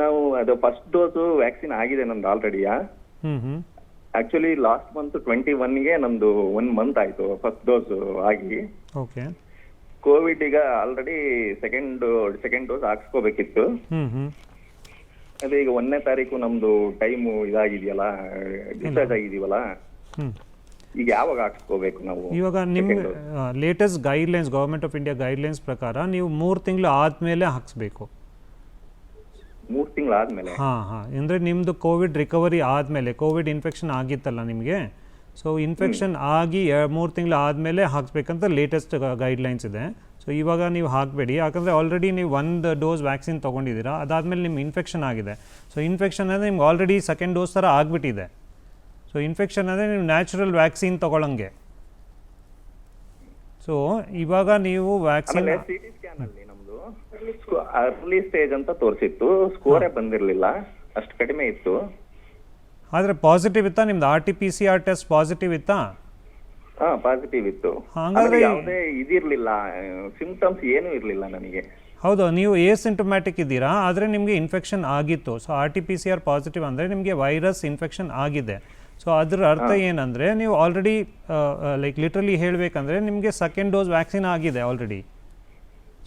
ನಾವು ಅದು ಫಸ್ಟ್ ಡೋಸು ವ್ಯಾಕ್ಸಿನ್ ಆಗಿದೆ ನಮ್ದು ಆಲ್ರೆಡಿಯಾ. ಆಕ್ಚುಲಿ ಲಾಸ್ಟ್ ಮಂತ್ 21ಗೆ ನಮ್ದು 1 ಮಂತ್ ಆಯ್ತು ಫಸ್ಟ್ ಡೋಸ್ ಆಗಿ. ಓಕೆ. ಕೋವಿಡ್ ಈಗ ಆಲ್ರೆಡಿ ಸೆಕೆಂಡ್ ಡೋಸ್ ಹಾಕ್ಸ್ಕೋಬೇಕಿತ್ತು. ಅದೇ ಈಗ 1ನೇ ತಾರೀಕು ನಮ್ದು ಟೈಮ್ ಇದಾಗಿದೆಯಲ್ಲ, ಡಿಸ್ಚಾರ್ಜ್ ಆಗಿದೀವಲ್ಲ, ಈಗ ಯಾವಾಗ ಹಾಕ್ಸ್ಕೋಬೇಕು ನಾವು? ಇವಾಗ ನಿಮ್ಮ latest guidelines, government of India guidelines ಪ್ರಕಾರ ನೀವು 3 ತಿಂಗಳು ಆದಮೇಲೆ ಹಾಕ್ಸ್ಬೇಕು. 3 ತಿಂಗಳಾದ್ಮೇಲೆ? ಹಾಂ. ಅಂದರೆ ನಿಮ್ಮದು ಕೋವಿಡ್ ರಿಕವರಿ ಆದಮೇಲೆ, ಕೋವಿಡ್ ಇನ್ಫೆಕ್ಷನ್ ಆಗಿತ್ತಲ್ಲ ನಿಮಗೆ, ಸೊ ಇನ್ಫೆಕ್ಷನ್ ಆಗಿ 3 ತಿಂಗಳು ಆದಮೇಲೆ ಹಾಕ್ಸ್ಬೇಕಂತ ಲೇಟೆಸ್ಟ್ ಗೈಡ್ಲೈನ್ಸ್ ಇದೆ. ಸೊ ಇವಾಗ ನೀವು ಹಾಕಬೇಡಿ, ಯಾಕಂದರೆ ಆಲ್ರೆಡಿ ನೀವು 1 ಡೋಸ್ ವ್ಯಾಕ್ಸಿನ್ ತೊಗೊಂಡಿದ್ದೀರಾ, ಅದಾದಮೇಲೆ ನಿಮ್ಗೆ ಇನ್ಫೆಕ್ಷನ್ ಆಗಿದೆ. ಸೊ ಇನ್ಫೆಕ್ಷನ್ ಅಂದರೆ ನಿಮ್ಗೆ ಆಲ್ರೆಡಿ ಸೆಕೆಂಡ್ ಡೋಸ್ ಥರ ಆಗಿಬಿಟ್ಟಿದೆ. ಸೊ ಇನ್ಫೆಕ್ಷನ್ ಅಂದರೆ ನೀವು ನ್ಯಾಚುರಲ್ ವ್ಯಾಕ್ಸಿನ್ ತೊಗೊಳಂಗೆ. ಸೊ ಇವಾಗ ನೀವು ವ್ಯಾಕ್ಸಿನ್ CT ಸ್ಕ್ಯಾನ್ ಅಲ್ಲಿ ನಮ್ದು ಅರ್ಲಿ ಸ್ಟೇಜ್ ಅಂತ ತೋರಿಸಿತ್ತು, ಸ್ಕೋರೇ ಬಂದಿರಲಿಲ್ಲ, ಅಷ್ಟು ಕಡಿಮೆ ಇತ್ತು. ಆದರೆ ಪಾಸಿಟಿವ್ ಇತ್ತಾ ನಿಮ್ದು? RT-PCR ಟೆಸ್ಟ್ ಪಾಸಿಟಿವ್ ಇತ್ತಾ? ಹಾ, ಪಾಸಿಟಿವ್ ಇತ್ತು. ಹಾಗಾದ್ರೆ ಯಾವುದೇ ಇದಿರ್ಲಿಲ್ಲ, ಸಿಂಪ್ಟಮ್ಸ್ ಏನೂ ಇರಲಿಲ್ಲ ನನಗೆ. ಹೌದು, ನೀವು ಸಿಂಟಮ್ಯಾಟಿಕ್ ಇದ್ದೀರಾ, ಆದರೆ ನಿಮಗೆ ಇನ್ಫೆಕ್ಷನ್ ಆಗಿತ್ತು. ಸೊ RT-PCR ಪಾಸಿಟಿವ್ ಅಂದರೆ ನಿಮಗೆ ವೈರಸ್ ಇನ್ಫೆಕ್ಷನ್ ಆಗಿದೆ. ಸೊ ಅದರ ಅರ್ಥ ಏನಂದರೆ ನೀವು ಆಲ್ರೆಡಿ ಲೈಕ್ ಲಿಟ್ರಲಿ ಹೇಳಬೇಕಂದ್ರೆ ನಿಮಗೆ ಸೆಕೆಂಡ್ ಡೋಸ್ ವ್ಯಾಕ್ಸಿನ್ ಆಗಿದೆ ಆಲ್ರೆಡಿ.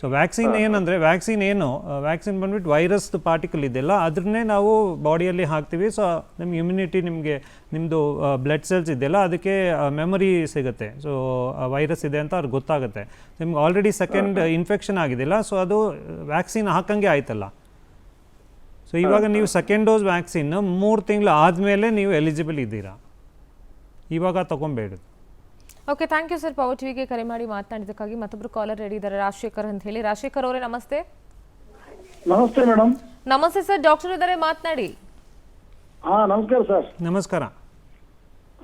ಸೊ ವ್ಯಾಕ್ಸಿನ್ ಏನಂದರೆ ವ್ಯಾಕ್ಸಿನ್ ಬಂದ್ಬಿಟ್ಟು ವೈರಸ್ದು ಪಾರ್ಟಿಕಲ್ ಇದೆಯಲ್ಲ ಅದನ್ನೇ ನಾವು ಬಾಡಿಯಲ್ಲಿ ಹಾಕ್ತೀವಿ. ಸೊ ನಿಮ್ಗೆ ಇಮ್ಯುನಿಟಿ, ನಿಮ್ಮದು ಬ್ಲಡ್ ಸೆಲ್ಸ್ ಇದೆಯಲ್ಲ ಅದಕ್ಕೆ ಮೆಮೊರಿ ಸಿಗುತ್ತೆ. ಸೊ ವೈರಸ್ ಇದೆ ಅಂತ ಅವ್ರಿಗೆ ಗೊತ್ತಾಗುತ್ತೆ. ನಿಮ್ಗೆ ಆಲ್ರೆಡಿ ಸೆಕೆಂಡ್ ಇನ್ಫೆಕ್ಷನ್ ಆಗಿದೆಯಲ್ಲ, ಸೊ ಅದು ವ್ಯಾಕ್ಸಿನ್ ಹಾಕಂಗೆ ಆಯ್ತಲ್ಲ. ಸೊ ಇವಾಗ ನೀವು ಸೆಕೆಂಡ್ ಡೋಸ್ ವ್ಯಾಕ್ಸಿನ್ 3 ತಿಂಗಳು ಆದಮೇಲೆ ನೀವು ಎಲಿಜಿಬಲ್ ಇದ್ದೀರಾ, ಇವಾಗ ತೊಗೊಬೇಡಿ. Okay, thank you sir. Power ಟಿವಿಗೆ ಕರೆ ಮಾಡಿ ಮಾತನಾಡಿದ್ದಕ್ಕಾಗಿ. ಮತ್ತೊಬ್ರು ಕಾಲರ್ ರೆಡಿ ಇದ್ದಾರೆ, ರಾಜಶೇಖರ್ ಅಂತ ಹೇಳಿ. ರಾಜಶೇಖರ್ ಅವರೇ ನಮಸ್ತೆ. ನಮಸ್ತೆ ಮೇಡಮ್. ನಮಸ್ತೆ ಸರ್, ಡಾಕ್ಟರ್ ಇದ್ದಾರೆ, ಮಾತನಾಡಿ. ಹಾ, ನಮಸ್ಕಾರ ಸರ್. ನಮಸ್ಕಾರ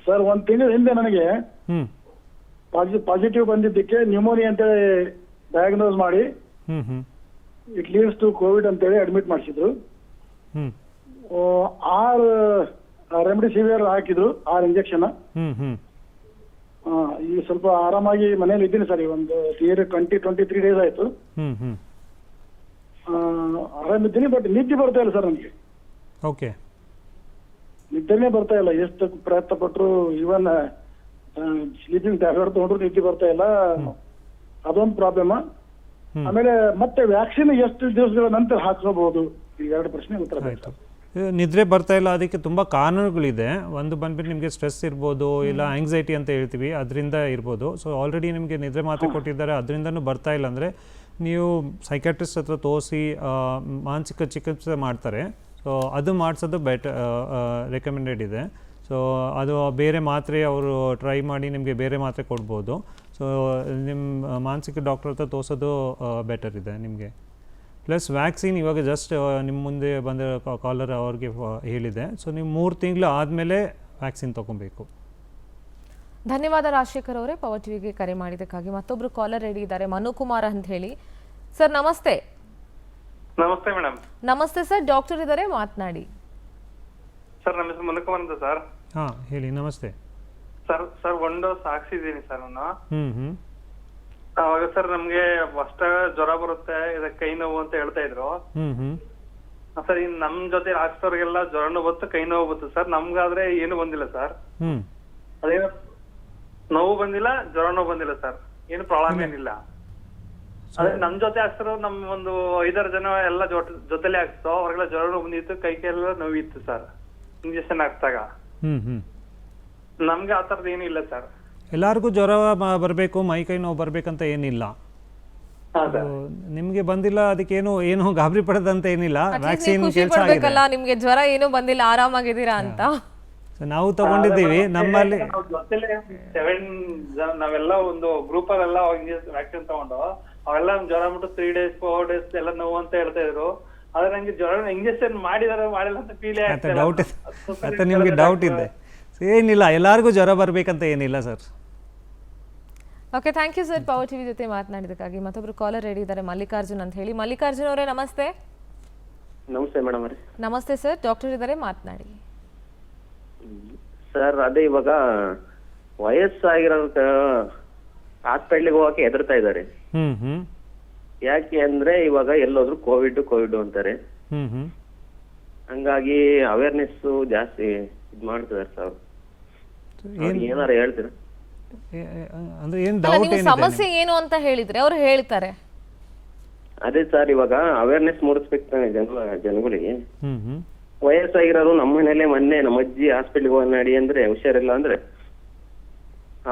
ಸರ್, 1 ತಿಂಗಳ ಹಿಂದೆ ನನಗೆ ಪಾಸಿಟಿವ್ ಬಂದಿದ್ದಕ್ಕೆ ನ್ಯೂಮೋನಿಯಾ ಅಂತೇಳಿ ಡಯಾಗ್ನೋಸ್ ಮಾಡಿ ಇಟ್ ಲೀಡ್ಸ್ ಟು ಕೋವಿಡ್ ಅಂತೇಳಿ ಅಡ್ಮಿಟ್ ಮಾಡಿಸಿದ್ರು. 6 ರೆಮಿಡಿಸಿವಿಯರ್ ಹಾಕಿದ್ರು, 6 ಇಂಜೆಕ್ಷನ್. ಈಗ ಸ್ವಲ್ಪ ಆರಾಮಾಗಿ ಮನೇಲಿ ಇದ್ದೀನಿ ಸರ್. ಈ ಒಂದು 23 ಡೇಸ್ ಆಯ್ತು. ಆರಾಮಿದ್ದೀನಿ, ಬಟ್ ನಿದ್ದೆ ಬರ್ತಾ ಇಲ್ಲ ಸರ್ ನನಗೆ. ಓಕೆ. ನಿದ್ದೆನೇ ಬರ್ತಾ ಇಲ್ಲ, ಎಷ್ಟು ಪ್ರಯತ್ನ ಪಟ್ಟರು. ಈವನ್ ಸ್ಲೀಪಿಂಗ್ ಟ್ಯಾಬ್ಲೆಟ್ ತಗೊಂಡ್ರು ನಿದ್ದೆ ಬರ್ತಾ ಇಲ್ಲ, ಅದೊಂದು ಪ್ರಾಬ್ಲಮ್. ಆಮೇಲೆ ಮತ್ತೆ ವ್ಯಾಕ್ಸಿನ್ ಎಷ್ಟು ದಿವಸಗಳ ನಂತರ ಹಾಕ್ಸಬಹುದು? ಈ 2 ಪ್ರಶ್ನೆ ಉತ್ತರ ಬೇಕು. ನಿದ್ರೆ ಬರ್ತಾ ಇಲ್ಲ, ಅದಕ್ಕೆ ತುಂಬ ಕಾರಣಗಳಿದೆ. ಒಂದು ಬಂದ್ಬಿಟ್ಟು ನಿಮಗೆ ಸ್ಟ್ರೆಸ್ ಇರ್ಬೋದು, ಇಲ್ಲ ಆಂಗ್ಸೈಟಿ ಅಂತ ಹೇಳ್ತೀವಿ, ಅದರಿಂದ ಇರ್ಬೋದು. ಸೊ ಆಲ್ರೆಡಿ ನಿಮಗೆ ನಿದ್ರೆ ಮಾತ್ರೆ ಕೊಟ್ಟಿದ್ದಾರೆ, ಅದರಿಂದನೂ ಬರ್ತಾ ಇಲ್ಲ ಅಂದರೆ ನೀವು ಸೈಕ್ಯಾಟ್ರಿಸ್ಟ್ ಹತ್ರ ತೋರಿಸಿ ಮಾನಸಿಕ ಚಿಕಿತ್ಸೆ ಮಾಡ್ತಾರೆ. ಸೊ ಅದು ಮಾಡಿಸೋದು ರೆಕಮೆಂಡೆಡ್ ಇದೆ. ಸೊ ಅದು ಬೇರೆ ಮಾತ್ರೆ ಅವರು ಟ್ರೈ ಮಾಡಿ ನಿಮಗೆ ಬೇರೆ ಮಾತ್ರೆ ಕೊಡ್ಬೋದು. ಸೊ ನಿಮ್ಮ ಮಾನಸಿಕ ಡಾಕ್ಟರ್ ಹತ್ರ ತೋರಿಸೋದು ಬೆಟರ್ ಇದೆ ನಿಮಗೆ. ಪ್ಲಸ್ ವ್ಯಾಕ್ಸಿನ್ ಇವಾಗ ಜಸ್ಟ್ ನಿಮ್ಮ ಮುಂದೆ ಬಂದ ಕಾಲರ್ ಅವ್ರಿಗೆ ಹೇಳಿದೆ. ಸೊ ನೀವು 3 ತಿಂಗಳು ಆದಮೇಲೆ ವ್ಯಾಕ್ಸಿನ್ ತೊಗೊಬೇಕು. ಧನ್ಯವಾದ ರಾಜಶೇಖರ್ ಅವರೇ, ಪವರ್ ಟಿವಿಗೆ ಕರೆ ಮಾಡಿದ್ದಕ್ಕಾಗಿ. ಮತ್ತೊಬ್ರು ಕಾಲರ್ ರೆಡಿ ಇದ್ದಾರೆ, ಮನುಕುಮಾರ್ ಅಂತ ಹೇಳಿ. ಸರ್ ನಮಸ್ತೆ. ನಮಸ್ತೆ ಮೇಡಮ್. ನಮಸ್ತೆ ಸರ್, ಡಾಕ್ಟರ್ ಇದ್ದಾರೆ, ಮಾತನಾಡಿ. ಸರ್, ನಮ್ಮ ಹೆಸರು ಮನುಕುಮಾರ್ ಅಂತ ಸರ್. ಹಾಂ ಹೇಳಿ. ನಮಸ್ತೆ ಸರ್ 1 ಡೋಸ್ ಹಾಕ್ಸಿದ್ದೀನಿ ಸರ್ ನಾನು. ಅವಾಗ ಸರ್ ನಮ್ಗೆ ಫಸ್ಟ್ ಜ್ವರ ಬರುತ್ತೆ, ಇದಕ್ಕೆ ಕೈ ನೋವು ಅಂತ ಹೇಳ್ತಾ ಇದ್ರು ಸರ್. ಇನ್ ನಮ್ ಜೊತೆ ಹಾಕ್ಸೋರ್ಗೆಲ್ಲ ಜ್ವರನೂ ಬತ್ತು, ಕೈ ನೋವು ಬತ್ತು ಸರ್. ನಮ್ಗಾದ್ರೆ ಏನು ಬಂದಿಲ್ಲ ಸರ್. ಅದೇನೋ ನೋವು ಬಂದಿಲ್ಲ, ಜ್ವರನೂ ಬಂದಿಲ್ಲ ಸರ್, ಏನು ಪ್ರಾಬ್ಲಮ್ ಏನಿಲ್ಲ. ಅದೇ ನಮ್ ಜೊತೆ ಹಾಕ್ಸರು ನಮ್ ಒಂದು 5-6 ಜನ ಎಲ್ಲ ಜೊತೆಲೆ ಹಾಕ್ಸೋ, ಅವ್ರಿಗೆಲ್ಲ ಜ್ವರನೂ ಬಂದಿತ್ತು, ಕೈ ಎಲ್ಲ ನೋವಿತ್ತು ಸರ್ ಇಂಜೆಕ್ಷನ್ ಹಾಕ್ದಾಗ. ನಮ್ಗೆ ಆ ತರದ್ ಏನು ಇಲ್ಲ ಸರ್. ಎಲ್ಲರಿಗೂ ಜ್ವರ ಬರಬೇಕು, ಮೈ ಕೈ ನೋವು ಬರಬೇಕಂತ ಏನಿಲ್ಲ. ನಿಮಗೆ ಬಂದಿಲ್ಲ, ಅದಕ್ಕೇನು ಗಾಬರಿ ಪಡೋದಂತ ಏನಿಲ್ಲ. ವ್ಯಾಕ್ಸಿನ್ ಕೆಲಸ ಆಗಿದೆ, ನಿಮ್ಗೆ ಜ್ವರ ಏನು ಬಂದಿಲ್ಲ, ಆರಾಮಾಗಿದ್ದೀರಾ ಅಂತ. ನಾವು ತಗೊಂಡಿದ್ದೀವಿ ನಮ್ಮಲ್ಲಿ. ನಾವೆಲ್ಲ ಒಂದು ಗ್ರೂಪ್ ಅಲ್ಲೆಲ್ಲ ವ್ಯಾಕ್ಸಿನ್ ತಗೊಂಡು ಅವೆಲ್ಲ ಜ್ವರ ಬಿಟ್ಟು 3 days 4 days ಎಲ್ಲ ನೋವು ಅಂತ ಹೇಳ್ತಾ ಇದ್ರು. ಆದ್ರೆ ನಂಗೆ ಜ್ವರ ಇಂಜೆಕ್ಷನ್ ಮಾಡಿದಾರೆ ಮಾಡಿಲ್ಲ ಅಂತ ಫೀಲ್ ಡೌಟ್ ಮತ್ತೆ ನಿಮ್ಗೆ ಡೌಟ್ ಇದೆ. ಏನಿಲ್ಲ, ಎಲ್ಲರಿಗೂ ಜ್ವರ ಬರ್ಬೇಕಂತ ಏನಿಲ್ಲ sir. Okay, thank you sir power TV ಜೊತೆ ಮಾತನಾಡಿದಕ್ಕಾಗಿ. ಮತ್ತೊಬ್ರು ಕಾಲರ್ ರೆಡಿ ಇದ್ದಾರೆ, ಮಲ್ಲಿಕಾರ್ಜುನ್ ಅಂತ ಹೇಳಿ. ಮಲ್ಲಿಕಾರ್ಜುನ್ ಅವರೇ ನಮಸ್ತೆ. ನಮಸ್ತೆ ಮೇಡಮ್ ಅವರೇ. ನಮಸ್ತೆ ಸರ್, ಡಾಕ್ಟರ್ ಇದ್ದಾರೆ, ಮಾತನಾಡಿ. ಸರ್ ಅದೇ ಇವಾಗ ವಯಸ್ಸಾಗಿರೋ ಹಾಸ್ಪಿಟ್ಲಿಗೆ ಹೋಗಕ್ಕೆ ಹೆದರ್ತಾ ಇದ್ದಾರೆ. ಯಾಕೆ ಅಂದ್ರೆ ಇವಾಗ ಎಲ್ಲೋದ್ರು ಕೋವಿಡ್ ಅಂತಾರೆ. ಹಂಗಾಗಿ ಅವೇರ್ನೆಸ್ ಜಾಸ್ತಿ ಇದ್ ಮಾಡ್ತಿದಾರೆ ಸರ್. ಏನಾರ ಹೇಳ್ತೀರಾ? ಅಂದ್ರೆ ಏನ್ ಅಲ್ಲ, ಡೌಟ್ ನೀವು ಏನಿದೆ? ಸಮಸ್ಯೆ ಏನು ಅಂತ ಹೇಳಿದ್ರೆ ಅವ್ರು ಹೇಳ್ತಾರೆ. ಅದೇ ಸರ್ ಇವಾಗ ಅವೇರ್ನೆಸ್ ಮೂಡಿಸ್ಬೇಕು ತಾನೆ ಜನಗಳಿಗೆ. ವಯಸ್ಸಾಗಿರೋರು ನಮ್ಮ ಮನೇಲೆ ಮೊನ್ನೆ ನಮ್ಮ ಅಜ್ಜಿ ಹಾಸ್ಪಿಟ್ಲಿಗೆ ಹೋಗಿ ನಡಿ ಅಂದ್ರೆ ಹುಷಾರಿಲ್ಲ ಅಂದ್ರೆ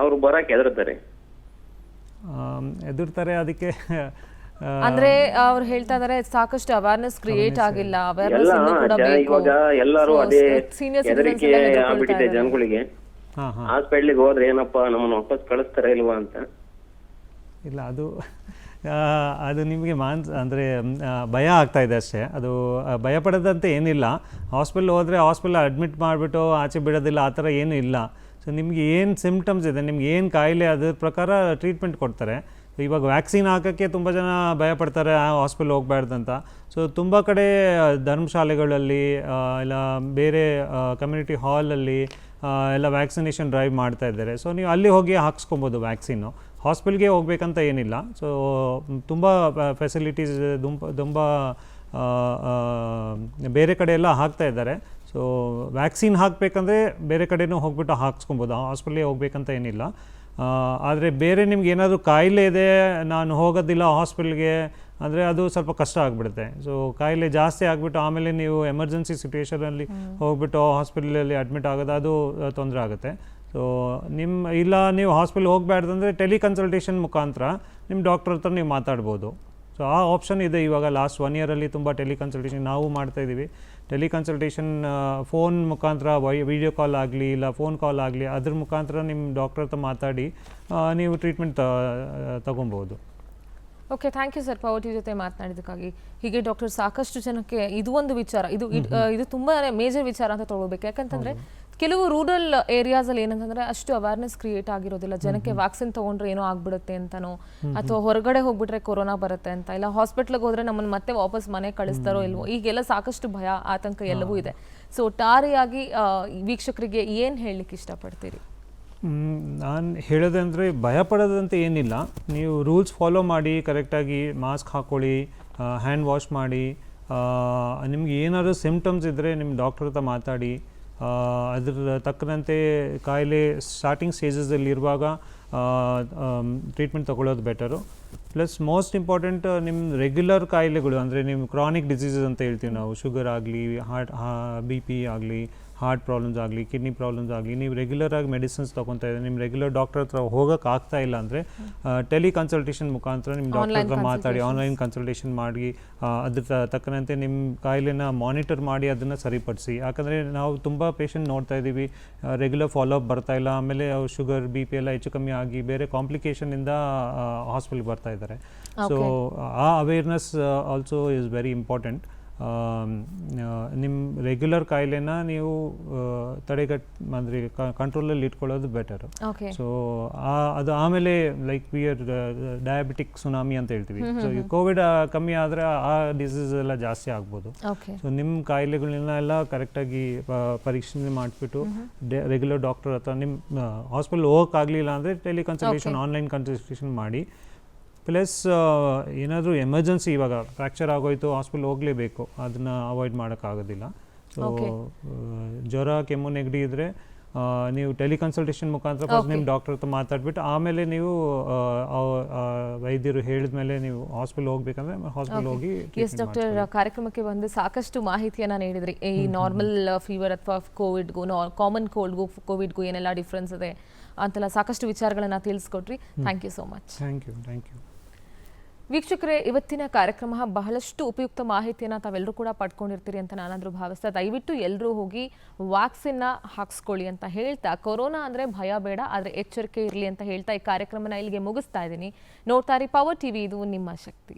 ಅವ್ರು ಬರಕ್ ಹೆದರ್ತಾರೆ. ಎದುರ್ತಾರೆ. ಅದಕ್ಕೆ ಅಂದ್ರೆ ಅವ್ರು ಹೇಳ್ತಾ ಇದಾರೆ ಸಾಕಷ್ಟು ಅವೇರ್ನೆಸ್ ಕ್ರಿಯೇಟ್ ಆಗಿಲ್ಲ, ಅವೇರ್ನೆಸ್ ಎಲ್ಲ ಇನ್ನೂ ಕೂಡ ಬೇಕು. ಇವಾಗ ಎಲ್ಲರೂ ಅದೇ ಸೀನಿಯರ್ ಹೆದರಿಕೆ ಆಗ್ಬಿಟ್ಟಿದೆ ಜನಗಳಿಗೆ. ಹಾಸ್ಪಿಟ್ಲಿಗೆ ಹೋದ್ರೆ ಏನಪ್ಪಾ ನಮ್ಮನ್ನ ವಾಪಸ್ ಕಳಿಸ್ತಾರ ಇಲ್ವಾ ಅಂತ. ಇಲ್ಲ, ಅದು ನಿಮಗೆ ಅಂದರೆ ಭಯ ಆಗ್ತಾ ಇದೆ ಅಷ್ಟೇ. ಅದು ಭಯ ಪಡೋದಂತೆ ಏನಿಲ್ಲ. ಹಾಸ್ಪಿಟ್ಲ್ ಹೋದರೆ ಹಾಸ್ಪಿಟ್ಲ್ ಅಡ್ಮಿಟ್ ಮಾಡಿಬಿಟ್ಟು ಆಚೆ ಬಿಡೋದಿಲ್ಲ, ಆ ಥರ ಏನೂ ಇಲ್ಲ. ಸೊ ನಿಮಗೆ ಏನು ಸಿಮ್ಟಮ್ಸ್ ಇದೆ, ನಿಮ್ಗೆ ಏನು ಕಾಯಿಲೆ, ಅದ್ರ ಪ್ರಕಾರ ಟ್ರೀಟ್ಮೆಂಟ್ ಕೊಡ್ತಾರೆ. ಇವಾಗ ವ್ಯಾಕ್ಸಿನ್ ಹಾಕೋಕ್ಕೆ ತುಂಬ ಜನ ಭಯಪಡ್ತಾರೆ, ಹಾಸ್ಪಿಟ್ಲ್ ಹೋಗಬಾರ್ದಂತ. ಸೊ ತುಂಬ ಕಡೆ ಧರ್ಮಶಾಲೆಗಳಲ್ಲಿ ಇಲ್ಲ ಬೇರೆ ಕಮ್ಯುನಿಟಿ ಹಾಲಲ್ಲಿ ಎಲ್ಲ ವ್ಯಾಕ್ಸಿನೇಷನ್ ಡ್ರೈವ್ ಮಾಡ್ತಾ ಇದ್ದಾರೆ. ಸೊ ನೀವು ಅಲ್ಲಿ ಹೋಗಿ ಹಾಕ್ಸ್ಕೊಬೋದು ವ್ಯಾಕ್ಸಿನ್ನು. ಹಾಸ್ಪಿಟ್ಲ್ಗೆ ಹೋಗ್ಬೇಕಂತ ಏನಿಲ್ಲ. ಸೊ ತುಂಬ ಫೆಸಿಲಿಟೀಸ್ ತುಂಬ ಬೇರೆ ಕಡೆ ಎಲ್ಲ ಹಾಕ್ತಾ ಇದ್ದಾರೆ. ಸೊ ವ್ಯಾಕ್ಸಿನ್ ಹಾಕಬೇಕಂದ್ರೆ ಬೇರೆ ಕಡೆನೂ ಹೋಗ್ಬಿಟ್ಟು ಹಾಕ್ಸ್ಕೊಬೋದು, ಹಾಸ್ಪಿಟ್ಲಿಗೆ ಹೋಗ್ಬೇಕಂತ ಏನಿಲ್ಲ. ಆದರೆ ಬೇರೆ ನಿಮ್ಗೆ ಏನಾದರೂ ಕಾಯಿಲೆ ಇದೆ, ನಾನು ಹೋಗೋದಿಲ್ಲ ಹಾಸ್ಪಿಟ್ಲ್ಗೆ ಅಂದರೆ ಅದು ಸ್ವಲ್ಪ ಕಷ್ಟ ಆಗಿಬಿಡುತ್ತೆ. ಸೊ ಕಾಯಿಲೆ ಜಾಸ್ತಿ ಆಗಿಬಿಟ್ಟು ಆಮೇಲೆ ನೀವು ಎಮರ್ಜೆನ್ಸಿ ಸಿಚುವೇಷನಲ್ಲಿ ಹೋಗ್ಬಿಟ್ಟು ಹಾಸ್ಪಿಟ್ಲಲ್ಲಿ ಅಡ್ಮಿಟ್ ಆಗೋದು, ಅದು ತೊಂದರೆ ಆಗುತ್ತೆ. ಸೊ ಇಲ್ಲ ನೀವು ಹಾಸ್ಪಿಟ್ಲ್ ಹೋಗಬಾರ್ದಂದ್ರೆ ಟೆಲಿಕನ್ಸಲ್ಟೇಷನ್ ಮುಖಾಂತರ ನಿಮ್ಮ ಡಾಕ್ಟರ್ ಹತ್ರ ನೀವು ಮಾತಾಡ್ಬೋದು. ಸೊ ಆ ಆಪ್ಷನ್ ಇದೆ. ಇವಾಗ ಲಾಸ್ಟ್ 1 ಇಯರಲ್ಲಿ ತುಂಬ ಟೆಲಿಕನ್ಸಲ್ಟೇಷನ್ ನಾವು ಮಾಡ್ತಾಯಿದ್ದೀವಿ. ಟೆಲಿಕನ್ಸಲ್ಟೇಷನ್ ಫೋನ್ ಮುಖಾಂತರ ವಿಡಿಯೋ ಕಾಲ್ ಆಗಲಿ ಇಲ್ಲ ಫೋನ್ ಕಾಲ್ ಆಗಲಿ, ಅದ್ರ ಮುಖಾಂತರ ನಿಮ್ಮ ಡಾಕ್ಟರ್ ಹತ್ರ ಮಾತಾಡಿ ನೀವು ಟ್ರೀಟ್ಮೆಂಟ್ ತಗೊಬೋದು. Okay, thank you sir power TV ಜೊತೆ ಮಾತನಾಡಿದ್ದಕ್ಕಾಗಿ. ಹೀಗೆ ಡಾಕ್ಟರ್ ಸಾಕಷ್ಟು ಜನಕ್ಕೆ ಇದು ಒಂದು ವಿಚಾರ, ಇದು ತುಂಬಾ ಮೇಜರ್ ವಿಚಾರ ಅಂತ ತಗೊಳ್ಬೇಕು. ಯಾಕಂತಂದ್ರೆ ಕೆಲವು ರೂರಲ್ ಏರಿಯಾಸಲ್ಲಿ ಏನಂತಂದ್ರೆ ಅಷ್ಟು ಅವೇರ್ನೆಸ್ ಕ್ರಿಯೇಟ್ ಆಗಿರೋದಿಲ್ಲ. ಜನಕ್ಕೆ ವ್ಯಾಕ್ಸಿನ್ ತಗೊಂಡ್ರೆ ಏನೋ ಆಗ್ಬಿಡುತ್ತೆ ಅಂತನೋ, ಅಥವಾ ಹೊರಗಡೆ ಹೋಗ್ಬಿಟ್ರೆ ಕೊರೋನಾ ಬರುತ್ತೆ ಅಂತ, ಇಲ್ಲ ಹಾಸ್ಪಿಟ್ಲಿಗೆ ಹೋದ್ರೆ ನಮ್ಮನ್ನು ಮತ್ತೆ ವಾಪಸ್ ಮನೆ ಕಳಿಸ್ತಾರೋ ಇಲ್ವೋ, ಈಗೆಲ್ಲ ಸಾಕಷ್ಟು ಭಯ ಆತಂಕ ಎಲ್ಲವೂ ಇದೆ. ಸೊ ಒಟ್ಟಾರೆಯಾಗಿ ವೀಕ್ಷಕರಿಗೆ ಏನು ಹೇಳಲಿಕ್ಕೆ ಇಷ್ಟಪಡ್ತೀರಿ? ನಾನು ಹೇಳೋದಂದರೆ ಭಯ ಪಡೋದಂತ ಏನಿಲ್ಲ. ನೀವು ರೂಲ್ಸ್ ಫಾಲೋ ಮಾಡಿ, ಕರೆಕ್ಟಾಗಿ ಮಾಸ್ಕ್ ಹಾಕ್ಕೊಳ್ಳಿ, ಹ್ಯಾಂಡ್ ವಾಶ್ ಮಾಡಿ. ನಿಮ್ಗೆ ಏನಾದರೂ ಸಿಮ್ಟಮ್ಸ್ ಇದ್ದರೆ ನಿಮ್ಮ ಡಾಕ್ಟರ್ ಹತ್ರ ಮಾತಾಡಿ. ಅದ್ರ ತಕ್ಕಂತೆ ಕಾಯಿಲೆ ಸ್ಟಾರ್ಟಿಂಗ್ ಸ್ಟೇಜಸಲ್ಲಿ ಇರುವಾಗ ಟ್ರೀಟ್ಮೆಂಟ್ ತೊಗೊಳ್ಳೋದು ಬೆಟರು. ಪ್ಲಸ್ ಮೋಸ್ಟ್ ಇಂಪಾರ್ಟೆಂಟ್ ನಿಮ್ಮ ರೆಗ್ಯುಲರ್ ಕಾಯಿಲೆಗಳು, ಅಂದರೆ ನಿಮ್ಮ ಕ್ರಾನಿಕ್ ಡಿಸೀಸಸ್ ಅಂತ ಹೇಳ್ತೀವಿ ನಾವು, ಶುಗರ್ ಆಗಲಿ, BP ಆಗಲಿ, ಹಾರ್ಟ್ ಪ್ರಾಬ್ಲಮ್ಸ್ ಆಗಲಿ, ಕಿಡ್ನಿ ಪ್ರಾಬ್ಲಮ್ಸ್ ಆಗಲಿ, ನೀವು ರೆಗ್ಯುಲರಾಗಿ ಮೆಡಿಸಿನ್ಸ್ ತೊಗೊತಾ ಇದ್ದಾರೆ, ನಿಮ್ಮ ರೆಗ್ಯುಲರ್ ಡಾಕ್ಟರ್ ಹತ್ರ ಹೋಗೋಕೆ ಆಗ್ತಾ ಇಲ್ಲ ಅಂದರೆ ಟೆಲಿಕನ್ಸಲ್ಟೇಷನ್ ಮುಖಾಂತರ ನಿಮ್ಮ ಡಾಕ್ಟರ್ ಹತ್ರ ಮಾತಾಡಿ, ಆನ್ಲೈನ್ ಕನ್ಸಲ್ಟೇಷನ್ ಮಾಡಿ, ಅದ್ರ ತಕ್ಕಂತೆ ನಿಮ್ಮ ಕಾಯಿಲೆನ ಮಾನಿಟರ್ ಮಾಡಿ ಅದನ್ನು ಸರಿಪಡಿಸಿ. ಯಾಕಂದರೆ ನಾವು ತುಂಬ ಪೇಷಂಟ್ ನೋಡ್ತಾ ಇದ್ದೀವಿ, ರೆಗ್ಯುಲರ್ ಫಾಲೋಅಪ್ ಬರ್ತಾ ಇಲ್ಲ, ಆಮೇಲೆ ಶುಗರ್ BP ಎಲ್ಲ ಹೆಚ್ಚು ಕಮ್ಮಿ ಆಗಿ ಬೇರೆ ಕಾಂಪ್ಲಿಕೇಶನಿಂದ ಹಾಸ್ಪಿಟಲ್ಗೆ ಬರ್ತಾ ಇದ್ದಾರೆ. ಸೊ ಆ awareness also is very important. ನಿಮ್ಮ ರೆಗ್ಯುಲರ್ ಕಾಯಿಲೆನ ನೀವು ಅಂದರೆ ಕಂಟ್ರೋಲಲ್ಲಿ ಇಟ್ಕೊಳ್ಳೋದು ಬೆಟರು. ಸೊ ಅದು ಆಮೇಲೆ ಲೈಕ್ ಡಯಾಬಿಟಿಕ್ ಸುನಾಮಿ ಅಂತ ಹೇಳ್ತೀವಿ. ಸೊ ಈ ಕೋವಿಡ್ ಕಮ್ಮಿ ಆದರೆ ಆ ಡಿಸೀಸ್ ಎಲ್ಲ ಜಾಸ್ತಿ ಆಗ್ಬೋದು. ಸೊ ನಿಮ್ಮ ಕಾಯಿಲೆಗಳನ್ನೆಲ್ಲ ಕರೆಕ್ಟಾಗಿ ಪರೀಕ್ಷೆ ಮಾಡಿಬಿಟ್ಟು ರೆಗ್ಯುಲರ್ ಡಾಕ್ಟರ್ ಹತ್ರ ನಿಮ್ಮ ಹಾಸ್ಪಿಟಲ್ ಹೋಗೋಕ್ಕಾಗಲಿಲ್ಲ ಅಂದರೆ ಟೆಲಿಕನ್ಸಲ್ಟೇಷನ್, ಆನ್ಲೈನ್ ಕನ್ಸಲ್ಟೇಷನ್ ಮಾಡಿ. ಪ್ಲಸ್ ಏನಾದರೂ ಎಮರ್ಜೆನ್ಸಿ, ಇವಾಗ ಫ್ರ್ಯಾಕ್ಚರ್ ಆಗೋಯ್ತು ಹಾಸ್ಪಿಟಲ್ ಹೋಗಲೇಬೇಕು, ಅದನ್ನು ಅವಾಯ್ಡ್ ಮಾಡೋಕ್ಕಾಗೋದಿಲ್ಲ. ಸೊ ಜ್ವರ, ಕೆಮ್ಮು, ನೆಗಡಿ ಇದ್ದರೆ ನೀವು ಟೆಲಿಕನ್ಸಲ್ಟೇಷನ್ ಮುಖಾಂತರ ಫಸ್ಟ್ ನಿಮ್ಮ ಡಾಕ್ಟರ್ ಹತ್ರ ಮಾತಾಡ್ಬಿಟ್ಟು ಆಮೇಲೆ ನೀವು ವೈದ್ಯರು ಹೇಳಿದ ಮೇಲೆ ನೀವು ಹಾಸ್ಪಿಟಲ್ ಹೋಗ್ಬೇಕಂದ್ರೆ ಹಾಸ್ಪಿಟಲ್ ಹೋಗಿ. ಎಸ್ ಡಾಕ್ಟರ್, ಕಾರ್ಯಕ್ರಮಕ್ಕೆ ಬಂದು ಸಾಕಷ್ಟು ಮಾಹಿತಿಯನ್ನು ನೀಡಿದ್ರಿ. ಈ ನಾರ್ಮಲ್ ಫೀವರ್ ಅಥವಾ ಕೋವಿಡ್ಗೂ, ಕಾಮನ್ ಕೋಲ್ಡ್ಗೂ ಕೋವಿಡ್ಗೂ ಏನೆಲ್ಲ ಡಿಫ್ರೆನ್ಸ್ ಇದೆ ಅಂತೆಲ್ಲ ಸಾಕಷ್ಟು ವಿಚಾರಗಳನ್ನು ತಿಳಿಸ್ಕೊಟ್ರಿ. Thank you so much. Thank you. ವೀಕ್ಷಕರೇ, ಇವತ್ತಿನ ಕಾರ್ಯಕ್ರಮ ಬಹಳಷ್ಟು ಉಪಯುಕ್ತ ಮಾಹಿತಿಯನ್ನು ತಾವೆಲ್ಲರೂ ಕೂಡ ಪಡ್ಕೊಂಡಿರ್ತೀರಿ ಅಂತ ನಾನಾದರೂ ಭಾವಿಸ್ತಾ, ದಯವಿಟ್ಟು ಎಲ್ಲರೂ ಹೋಗಿ ವ್ಯಾಕ್ಸಿನ್ನ ಹಾಕ್ಸ್ಕೊಳ್ಳಿ ಅಂತ ಹೇಳ್ತಾ, ಕೊರೋನಾ ಅಂದರೆ ಭಯ ಬೇಡ, ಆದರೆ ಎಚ್ಚರಿಕೆ ಇರಲಿ ಅಂತ ಹೇಳ್ತಾ ಈ ಕಾರ್ಯಕ್ರಮನ ಇಲ್ಲಿಗೆ ಮುಗಿಸ್ತಾ ಇದ್ದೀನಿ. ನೋಡ್ತಾ ಇರಿ ಪವರ್ ಟಿವಿ, ಇದು ನಿಮ್ಮ ಶಕ್ತಿ.